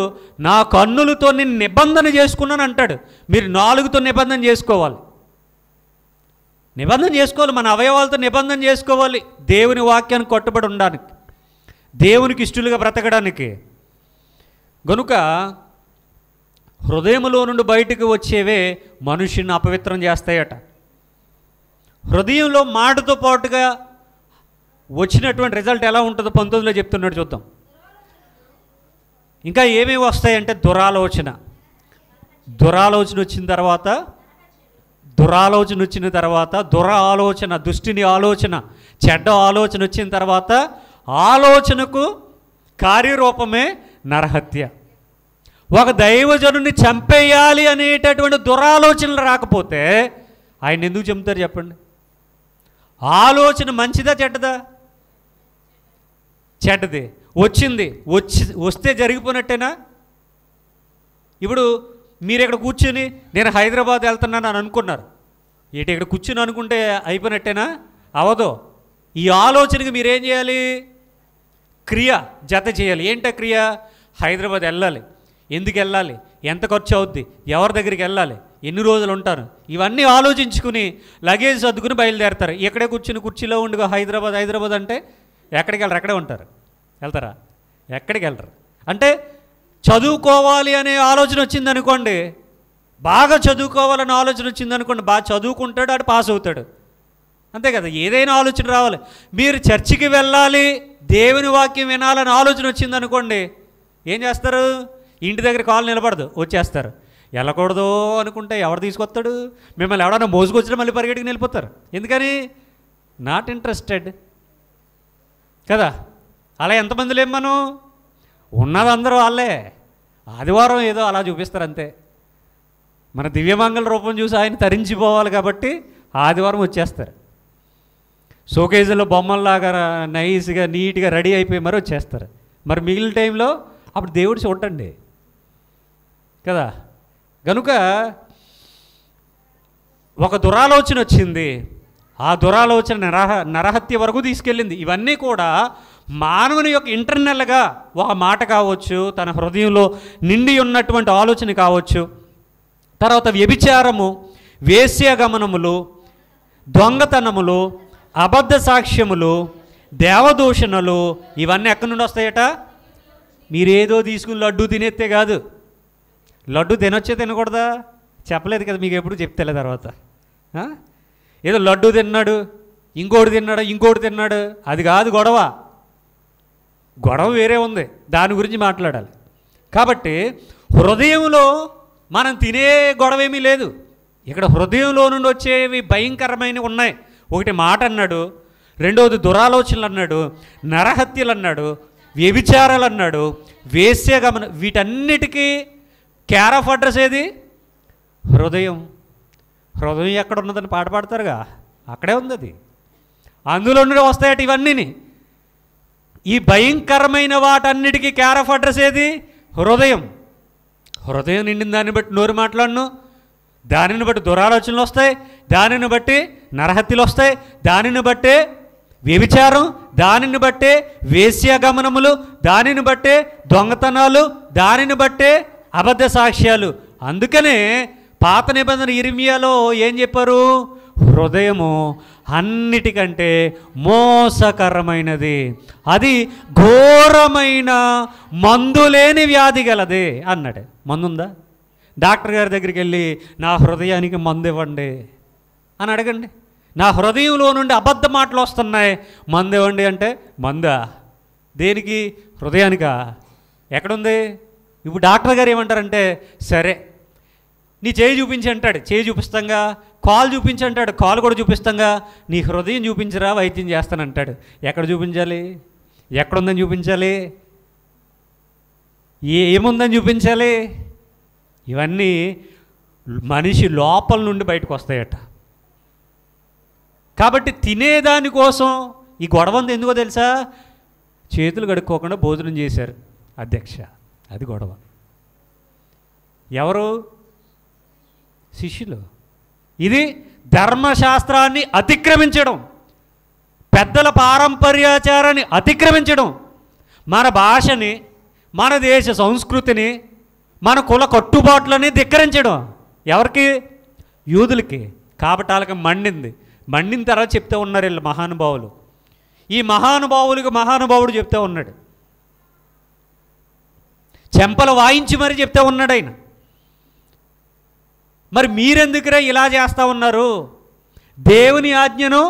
S1: నా కన్నులతో నేను నిబంధన చేసుకున్నాను అంటాడు. మీరు నాలుగుతో నిబంధన చేసుకోవాలి, నిబంధన చేసుకోవాలి. మన అవయవాలతో నిబంధన చేసుకోవాలి. దేవుని వాక్యానికి కట్టుబడి ఉండడానికి, దేవునికి ఇష్టలుగా బ్రతకడానికి. గనుక హృదయంలో నుండి బయటకు వచ్చేవే మనుషుని అపవిత్రం చేస్తాయట. హృదయంలో మాటతో పాటుగా వచ్చినటువంటి రిజల్ట్ ఎలా ఉంటుందో 19లో చెప్తున్నాడు, చూద్దాం. ఇంకా ఏమేమి వస్తాయంటే దురాలోచన వచ్చిన తర్వాత దురాలోచన, దుష్టిని ఆలోచన, చెడ్డ ఆలోచన వచ్చిన తర్వాత ఆలోచనకు కార్యరూపమే నరహత్య. ఒక దైవజనుని చంపేయాలి అనేటటువంటి దురాలోచనలు రాకపోతే ఆయన ఎందుకు చంపుతారు చెప్పండి? ఆలోచన మంచిదా చెడ్డదా? చెడ్డది. వస్తే జరిగిపోయినట్టేనా? ఇప్పుడు మీరు ఇక్కడ కూర్చొని నేను హైదరాబాద్ వెళ్తున్నాను అని అనుకున్నారు. ఇక్కడ కూర్చుని అనుకుంటే అయిపోయినట్టేనా? అవదో. ఈ ఆలోచనకి మీరేం చేయాలి? క్రియ జత చేయాలి. ఏంట క్రియ? హైదరాబాద్ వెళ్ళాలి, ఎందుకు వెళ్ళాలి, ఎంత ఖర్చు అవుద్ది, ఎవరి దగ్గరికి వెళ్ళాలి, ఎన్ని రోజులు ఉంటారు, ఇవన్నీ ఆలోచించుకుని లగేజ్ సర్దుకుని బయలుదేరతారు. ఎక్కడే కూర్చుని కుర్చీలో ఉండిగా హైదరాబాద్ అంటే ఎక్కడికి వెళ్ళరు? ఎక్కడే ఉంటారు. వెళ్తారా? ఎక్కడికి వెళ్ళరు. అంటే చదువుకోవాలి అనే ఆలోచన వచ్చిందనుకోండి, బాగా చదువుకోవాలనే ఆలోచన వచ్చిందనుకోండి, బాగా చదువుకుంటాడు, ఆడు పాస్ అవుతాడు. అంతే కదా. ఏదైనా ఆలోచన రావాలి. మీరు చర్చికి వెళ్ళాలి, దేవుని వాక్యం వినాలని ఆలోచన వచ్చిందనుకోండి, ఏం చేస్తారు? ఇంటి దగ్గర కాలు నిలబడదు, వచ్చేస్తారు. వెళ్ళకూడదు అనుకుంటే ఎవరు తీసుకొస్తాడు? మిమ్మల్ని ఎవడన్నా మోసుకొచ్చినా మళ్ళీ పరిగెట్టుకుని వెళ్ళిపోతారు. ఎందుకని? నాట్ ఇంట్రెస్టెడ్ కదా. అలా ఎంతమంది లేం మనం, ఉన్నది అందరూ వాళ్ళే. ఆదివారం ఏదో అలా చూపిస్తారు అంతే. మన దివ్యమంగళ రూపం చూసి ఆయన తరించిపోవాలి కాబట్టి ఆదివారం వచ్చేస్తారు. షోకేజీలో బొమ్మల్లాగా నైస్గా నీట్గా రెడీ అయిపోయి మరి వచ్చేస్తారు. మరి మిగిలిన టైంలో అప్పుడు దేవుడు చూడండి కదా. కనుక ఒక దురాలోచన వచ్చింది, ఆ దురాలోచన నరహత్య వరకు తీసుకెళ్ళింది. ఇవన్నీ కూడా మానవుని యొక్క ఇంటర్నల్గా ఒక మాట కావచ్చు, తన హృదయంలో నిండి ఉన్నటువంటి ఆలోచన కావచ్చు. తర్వాత వ్యభిచారము, వేశ్యాగమనములు, దొంగతనములు, అబద్ధ సాక్ష్యములు, దేవదూషణలు, ఇవన్నీ ఎక్కడి నుండి వస్తాయట? మీరేదో తీసుకుని లడ్డు తినేస్తే కాదు. లడ్డు తినొచ్చే తినకూడదా చెప్పలేదు కదా మీకు, ఎప్పుడు చెప్తేలే తర్వాత. ఏదో లడ్డు తిన్నాడు, ఇంకోటి తిన్నాడు, అది కాదు గొడవ. గొడవ వేరే ఉంది, దాని గురించి మాట్లాడాలి. కాబట్టి హృదయంలో మనం తినే గొడవ ఏమీ లేదు. ఇక్కడ హృదయంలో నుండి వచ్చేవి భయంకరమైనవి ఉన్నాయి. ఒకటి మాట అన్నాడు, రెండవది దురాలోచనలు అన్నాడు, నరహత్యలు అన్నాడు, వ్యభిచారాలు అన్నాడు, వేశ్యాగమనం. వీటన్నిటికీ కేర్ ఆఫ్ అడ్రస్ ఏది? హృదయం. హృదయం ఎక్కడ ఉన్నదని పాట పాడతారుగా, అక్కడే ఉంది అది. అందులో నుండి వస్తాయట ఇవన్నీ. ఈ భయంకరమైన వాటన్నిటికీ కేర్ ఆఫ్ అడ్రస్ ఏది? హృదయం. హృదయం నిండిన దాన్ని బట్టి నోరు మాట్లాడను, దానిని బట్టి దురాలోచనలు వస్తాయి, దానిని బట్టి నరహత్యలు వస్తాయి, దానిని బట్టే వ్యభిచారం, దానిని బట్టే వేశ్యాగమనములు, దానిని బట్టే దొంగతనాలు, దానిని బట్టే అబద్ధ సాక్ష్యాలు. అందుకనే పాత నిబంధన ఇర్మియాలో ఏం చెప్పారు? హృదయము అన్నిటికంటే మోసకరమైనది, అది ఘోరమైన మందులేని వ్యాధి గలది అన్నాడు. మందుందా? డాక్టర్ గారి దగ్గరికి వెళ్ళి నా హృదయానికి మందు ఇవ్వండి అని అడగండి. నా హృదయంలో నుండి అబద్ధ మాటలు వస్తున్నాయి, మందు ఇవ్వండి అంటే మందా? దేనికి? హృదయానికా? ఎక్కడుంది? ఇప్పుడు డాక్టర్ గారు ఏమంటారంటే, సరే నీ చేయి చూపించి అంటాడు, చేయి చూపిస్తాంగా. కాలు చూపించి అంటాడు, కాలు కూడా చూపిస్తాంగా. నీ హృదయం చూపించరా, వైద్యం చేస్తానంటాడు. ఎక్కడ చూపించాలి? ఎక్కడుందని చూపించాలి? ఏముందని చూపించాలి? ఇవన్నీ మనిషి లోపల నుండి బయటకు వస్తాయట. కాబట్టి తినేదానికోసం ఈ గొడవ ఎందుకో తెలుసా? చేతులు కడుక్కోకుండా భోజనం చేశారు అధ్యక్ష, అది గొడవ. ఎవరు? శిష్యులు. ఇది ధర్మశాస్త్రాన్ని అతిక్రమించడం, పెద్దల పారంపర్యాచారాన్ని అతిక్రమించడం, మన భాషని, మన దేశ సంస్కృతిని, మన కుల కట్టుబాట్లని ధిక్కరించడం. ఎవరికి? యూదులకి. కాబట్టి వాళ్ళకి మండిన తర్వాత చెప్తూ ఉన్నారు వీళ్ళు మహానుభావులు. ఈ మహానుభావుడు చెప్తూ ఉన్నాడు, చెంపలు వాయించి మరి చెప్తూ ఉన్నాడు ఆయన. మరి మీరెందుకురా ఇలా చేస్తూ ఉన్నారు? దేవుని ఆజ్ఞను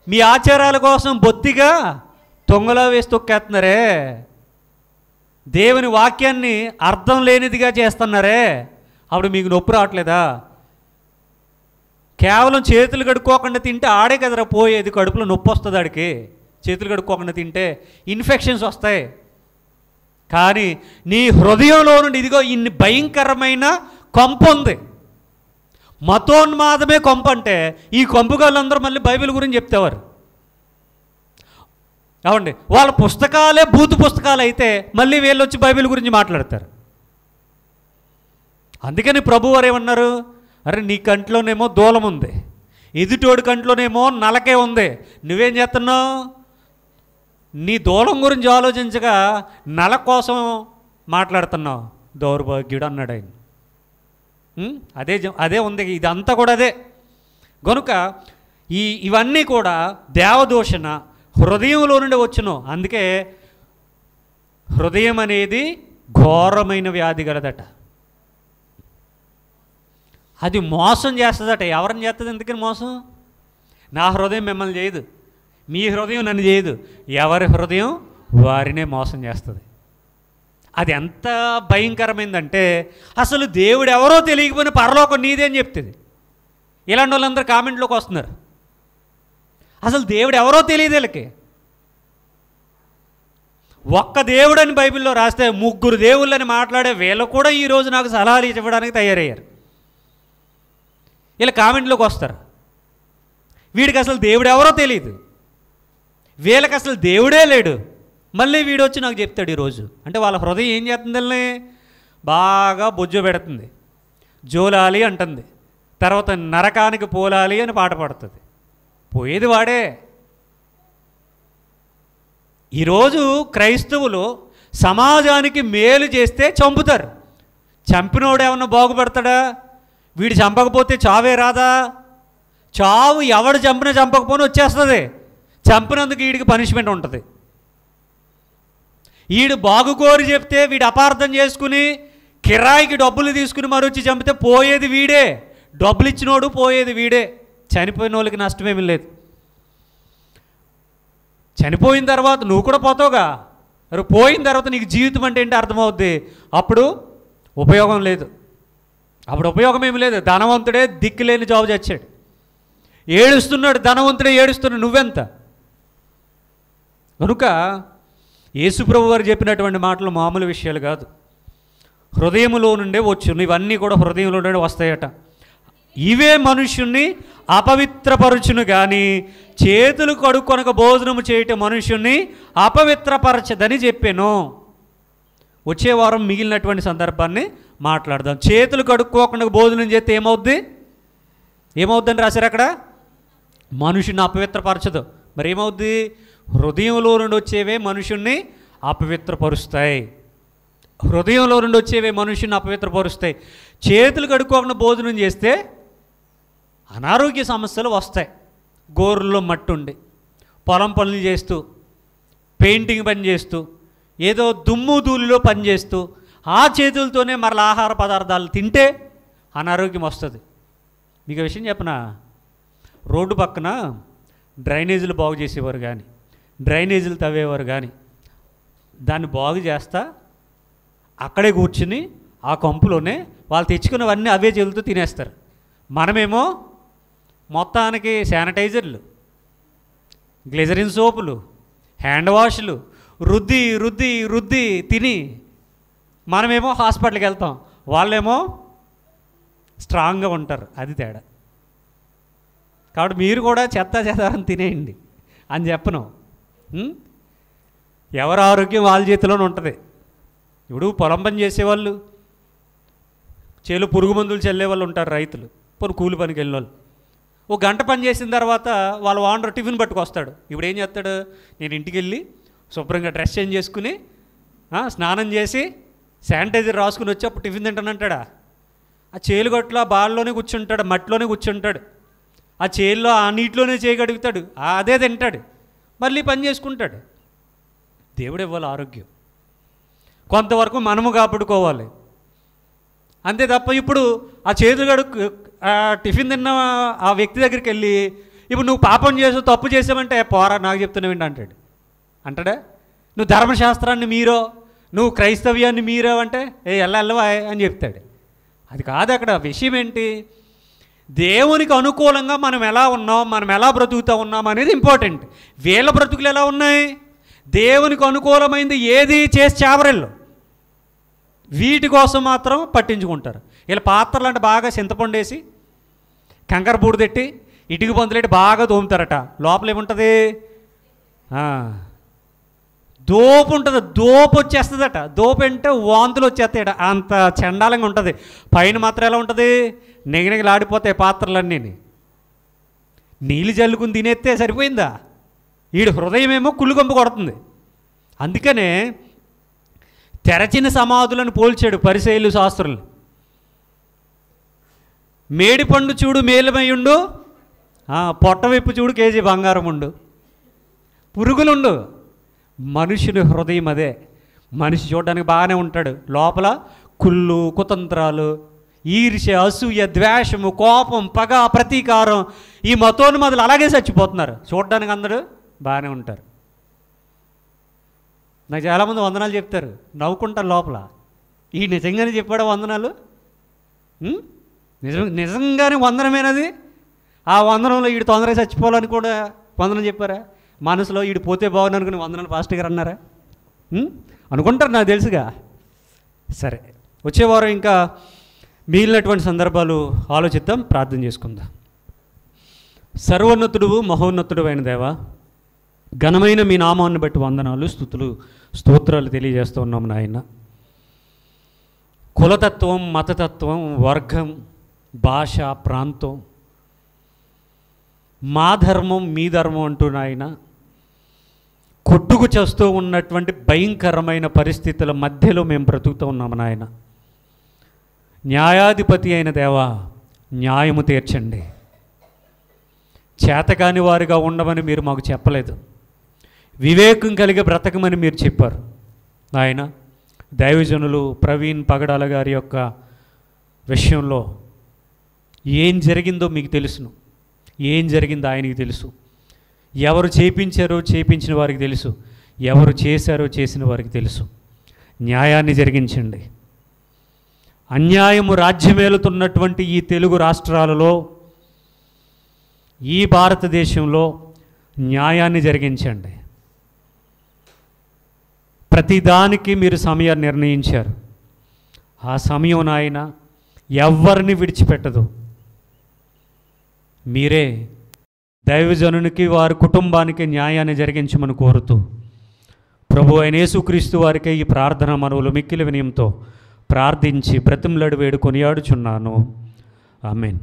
S1: మీ ఆచారాల కోసం బొత్తిగా తొంగలో వేసి తొక్కేస్తున్నారే, దేవుని వాక్యాన్ని అర్థం లేనిదిగా చేస్తున్నారే, అప్పుడు మీకు నొప్పి రావట్లేదా? కేవలం చేతులు కడుక్కోకుండా తింటే ఆడే కదరా పోయేది, కడుపులో నొప్పి వస్తుంది ఆడికి. చేతులు కడుక్కోకుండా తింటే ఇన్ఫెక్షన్స్ వస్తాయి. కానీ నీ హృదయంలో నుండి ఇదిగో ఇన్ని భయంకరమైన కొంప ఉంది. మతోన్మాదమే కొంప అంటే ఈ కొంపుగాళ్ళందరూ మళ్ళీ బైబిల్ గురించి చెప్తేవారు. అవండి, వాళ్ళ పుస్తకాలే బూతు పుస్తకాలు అయితే మళ్ళీ వీళ్ళు వచ్చి బైబిల్ గురించి మాట్లాడతారు. అందుకని ప్రభువారు ఏమన్నారు? అరే నీ కంట్లోనేమో దూలం ఉంది, ఎదుటోడి కంట్లోనేమో నలకే ఉంది, నువ్వేం చేస్తున్నావు? నీ దూలం గురించి ఆలోచించగా నల కోసం మాట్లాడుతున్నావు, దౌర్భాగ్యుడు అన్నాడు ఆయన. అదే ఉంది, ఇదంతా కూడా అదే. కనుక ఇవన్నీ కూడా దేవదూషణ హృదయంలో నుండి వచ్చును. అందుకే హృదయం అనేది ఘోరమైన వ్యాధి గలదట. అది మోసం చేస్తుందట. ఎవరిని చేస్తుంది? ఎందుకని మోసం? నా హృదయం మిమ్మల్ని చేయదు, మీ హృదయం నన్ను చేయదు, ఎవరి హృదయం వారినే మోసం చేస్తుంది. అది ఎంత భయంకరమైందంటే అసలు దేవుడు ఎవరో తెలియకపోయినా పరలోకం నీదే అని చెప్తుంది. ఇలాంటి వాళ్ళందరూ కామెంట్లోకి వస్తున్నారు. అసలు దేవుడు ఎవరో తెలియదు వీళ్ళకి. ఒక్క దేవుడు అని బైబిల్లో రాస్తే 3 దేవుళ్ళని మాట్లాడే వీళ్ళు కూడా ఈరోజు నాకు సలహాలు ఇవ్వడానికి తయారయ్యారు. వీళ్ళ కామెంట్లోకి వస్తారు, వీడికి అసలు దేవుడు ఎవరో తెలియదు, వీళ్ళకి అసలు దేవుడే లేడు, మళ్ళీ వీడు వచ్చి నాకు చెప్తాడు ఈరోజు. అంటే వాళ్ళ హృదయం ఏం చేస్తుంది? బాగా బొజ్జు పెడుతుంది, జోలాలి అంటుంది, తర్వాత నరకానికి పోలాలి అని పాట పాడుతుంది. పోయేది వాడే. ఈరోజు క్రైస్తవులు సమాజానికి మేలు చేస్తే చంపుతారు. చంపినోడు ఏమన్నా బాగుపడతాడా? వీడు చంపకపోతే చావే రాదా? చావు ఎవడు చంపినా చంపకపోయినా వచ్చేస్తుంది. చంపినందుకు వీడికి పనిష్మెంట్ ఉంటుంది. వీడు బాగుకోరి చెప్తే వీడు అపార్థం చేసుకుని కిరాయికి డబ్బులు తీసుకుని మరొచ్చి చంపితే పోయేది వీడే, డబ్బులు ఇచ్చినోడు పోయేది వీడే. చనిపోయిన వాళ్ళకి నష్టమేమీ లేదు. చనిపోయిన తర్వాత నువ్వు కూడా పోతావుగా, మరి పోయిన తర్వాత నీకు జీవితం అంటే ఏంటి అర్థమవుద్ది. అప్పుడు ఉపయోగం లేదు, అప్పుడు ఉపయోగం ఏమి లేదు. ధనవంతుడే దిక్కులేని జాబ్ చచ్చాడు, ఏడుస్తున్నాడు, ధనవంతుడే ఏడుస్తున్నాడు, నువ్వెంత? కనుక యేసుప్రభు వారు చెప్పినటువంటి మాటలు మామూలు విషయాలు కాదు, హృదయంలో నుండే వచ్చును. ఇవన్నీ కూడా హృదయంలో నుండి వస్తాయట. ఇవే మనుష్యుణ్ణి అపవిత్రపరచును కానీ చేతులు కడుక్కొనక భోజనము చేయటం మనుష్యుణ్ణి అపవిత్రపరచదని చెప్పాను. వచ్చే వారం మిగిలినటువంటి సందర్భాన్ని మాట్లాడదాం. చేతులు కడుక్కోకుండా భోజనం చేస్తే ఏమవుద్దని రాశారు అక్కడ? మనుషుని అపవిత్రపరచదు. మరి ఏమవుద్ది? హృదయంలో నుండి వచ్చేవే మనుషుణ్ణి అపవిత్రపరుస్తాయి. హృదయంలో నుండి వచ్చేవే మనుషుని అపవిత్రపరుస్తాయి. చేతులు కడుక్కోకుండా భోజనం చేస్తే అనారోగ్య సమస్యలు వస్తాయి. గోరుల్లో మట్టుండి పొలం పనులు చేస్తూ, పెయింటింగ్ పని చేస్తూ, ఏదో దుమ్ము ధూళిలో పని చేస్తూ ఆ చేతులతోనే మరల ఆహార పదార్థాలు తింటే అనారోగ్యం వస్తుంది. మీకు విషయం చెప్పనా, రోడ్డు పక్కన డ్రైనేజీలు బాగు చేసేవారు కానీ, డ్రైనేజీలు తవ్వేవారు కానీ, దాన్ని బాగు చేస్తా అక్కడే కూర్చుని ఆ కంపులోనే వాళ్ళు తెచ్చుకున్నవన్నీ అవే చేతులతో తినేస్తారు. మనమేమో మొత్తానికి శానిటైజర్లు, గ్లిజరిన్ సోపులు, హ్యాండ్ వాష్లు రుద్ది రుద్ది రుద్ది తిని మనమేమో హాస్పిటల్కి వెళ్తాం, వాళ్ళేమో స్ట్రాంగ్గా ఉంటారు. అది తేడా. కాబట్టి మీరు కూడా చెత్త తినేయండి అని చెప్పను. ఎవరి ఆరోగ్యం వాళ్ళ చేతిలోనే ఉంటుంది. ఇప్పుడు పొలం పని చేసేవాళ్ళు, చేలు పురుగు మందులు చల్లే వాళ్ళు ఉంటారు, రైతులు, కూలి పనికి వెళ్ళిన వాళ్ళు. ఓ గంట పని చేసిన తర్వాత వాళ్ళ ఓనర్ టిఫిన్ పట్టుకొస్తాడు. ఇప్పుడు ఏం చేస్తాడు? నేను ఇంటికి వెళ్ళి శుభ్రంగా డ్రెస్ చేంజ్ చేసుకుని స్నానం చేసి శానిటైజర్ రాసుకుని వచ్చి అప్పుడు టిఫిన్ తింటానంటాడా? ఆ చేలు గట్ల బాల్లోనే కూర్చుంటాడు, మట్టిలోనే కూర్చుంటాడు, ఆ చేల్లో ఆ నీటిలోనే చేయగలుగుతాడు, అదే తింటాడు, మళ్ళీ పని చేసుకుంటాడు. దేవుడు ఇవ్వాలి ఆరోగ్యం, కొంతవరకు మనము కాపాడుకోవాలి అంతే తప్ప. ఇప్పుడు ఆ చేతులు టిఫిన్ తిన్న ఆ వ్యక్తి దగ్గరికి వెళ్ళి ఇప్పుడు నువ్వు పాపం చేసావు, తప్పు చేసావంటే పోరా నాకు చెప్తున్నావు అంటాడు. అంటాడా? నువ్వు ధర్మశాస్త్రాన్ని మీరో, నువ్వు క్రైస్తవ్యాన్ని మీరో అంటే వెళ్ళవా అని చెప్తాడు. అది కాదు అక్కడ విషయం ఏంటి? దేవునికి అనుకూలంగా మనం ఎలా ఉన్నాం, మనం ఎలా బ్రతుకుతూ ఉన్నాం అనేది ఇంపార్టెంట్. వీళ్ళ బ్రతుకులు ఎలా ఉన్నాయి? దేవునికి అనుకూలమైంది ఏది చేసి చావరెళ్ళు, వీటి కోసం మాత్రం పట్టించుకుంటారు. వీళ్ళ పాత్రలు అంటే బాగా చింతపండు వేసి కంకర బూడు తెట్టి ఇటుక పందులెట్టి బాగా తోముతారట. లోపల ఏముంటుంది? దోపు ఉంటుంది, దోపు వచ్చేస్తుందట. దోపు అంటే వాంతులు వచ్చేస్తాయట, అంత చండాలంగా ఉంటుంది. పైన మాత్రం ఎలా ఉంటుంది? నెగనెగలాడిపోతాయి పాత్రలన్నీ. నీళ్ళు జల్లుకుని తినేస్తే సరిపోయిందా? వీడి హృదయం ఏమో కుళ్ళుగొంప కొడుతుంది. అందుకనే తెరచిన సమాధులను పోల్చాడు పరిసయ్యులు శాస్త్రులు. మేడిపండు చూడు మేలుమయ్యుండు, పొట్టవెప్పు చూడు కేజీ బంగారం ఉండు. పురుగులుండు. మనుషుని హృదయం అదే. మనిషి చూడడానికి బాగానే ఉంటాడు, లోపల కుళ్ళు, కుతంత్రాలు, ఈర్ష్య, అసూయ, ద్వేషము, కోపం, పగ, ప్రతీకారం, ఈ మతోన్మాదులు అలాగే చచ్చిపోతున్నారు. చూడడానికి అందరూ బాగానే ఉంటారు. నాకు చాలామంది వందనాలు చెప్తారు, నవ్వుకుంటారు లోపల. ఈ నిజంగానే చెప్పాడా వందనాలు? నిజంగానే వందనమేనది. ఆ వందనంలో వీడు తొందరగా చచ్చిపోవాలని కూడా
S2: వందనం చెప్పారా? మనసులో వీడు పోతే బాగుంది అనుకుని వందనాలు పాస్టర్ గారు అన్నారా? అనుకుంటారు, నాకు తెలుసుగా. సరే, వచ్చేవారం ఇంకా మిగిలినటువంటి సందర్భాలు ఆలోచిద్దాం, ప్రార్థన చేసుకుందాం. సర్వోన్నతుడు మహోన్నతుడు అయిన దేవా, ఘనమైన మీ నామాన్ని బట్టి వందనాలు, స్తుతులు, స్తోత్రాలు తెలియజేస్తూ ఉన్నాం నాయన. కులతత్వం, మతతత్వం, వర్గం, భాష, ప్రాంతం, మా ధర్మం మీ ధర్మం అంటూ నాయన కొట్టుకు చేస్తూ ఉన్నటువంటి భయంకరమైన పరిస్థితుల మధ్యలో మేము బ్రతుకుతూ ఉన్నాము నాయన. న్యాయాధిపతి అయిన దేవా, న్యాయము తీర్చండి. చేతకాని వారిగా ఉండమని మీరు మాకు చెప్పలేదు, వివేకం కలిగి బ్రతకమని మీరు చెప్పారు నాయన. దైవజనులు ప్రవీణ్ పగడాల గారి యొక్క విషయంలో ఏం జరిగిందో మీకు తెలుసును, ఏం జరిగిందో ఆయనకి తెలుసు. ఎవరు చేయించారో చేయించిన వారికి తెలుసు, ఎవరు చేశారో చేసిన వారికి తెలుసు. న్యాయాన్ని జరిగించండి. అన్యాయము రాజ్యమేలుతున్నటువంటి ఈ తెలుగు రాష్ట్రాలలో, ఈ భారతదేశంలో న్యాయాన్ని జరిగించండి. ప్రతిదానికి మీరు సమయాన్ని నిర్ణయించారు. ఆ సమయం నాయన ఎవరిని విడిచిపెట్టదు. మీరే దైవజనునికి, వారి కుటుంబానికి న్యాయాన్ని జరిగించమని కోరుతూ, ప్రభు అయిన యేసుక్రీస్తు వారికే ఈ ప్రార్థన మనవులు మిక్కిలి వినయంతో ప్రార్థించి బ్రతిమలాడి వేడుకొని ఆడుచున్నాను. ఆమేన్.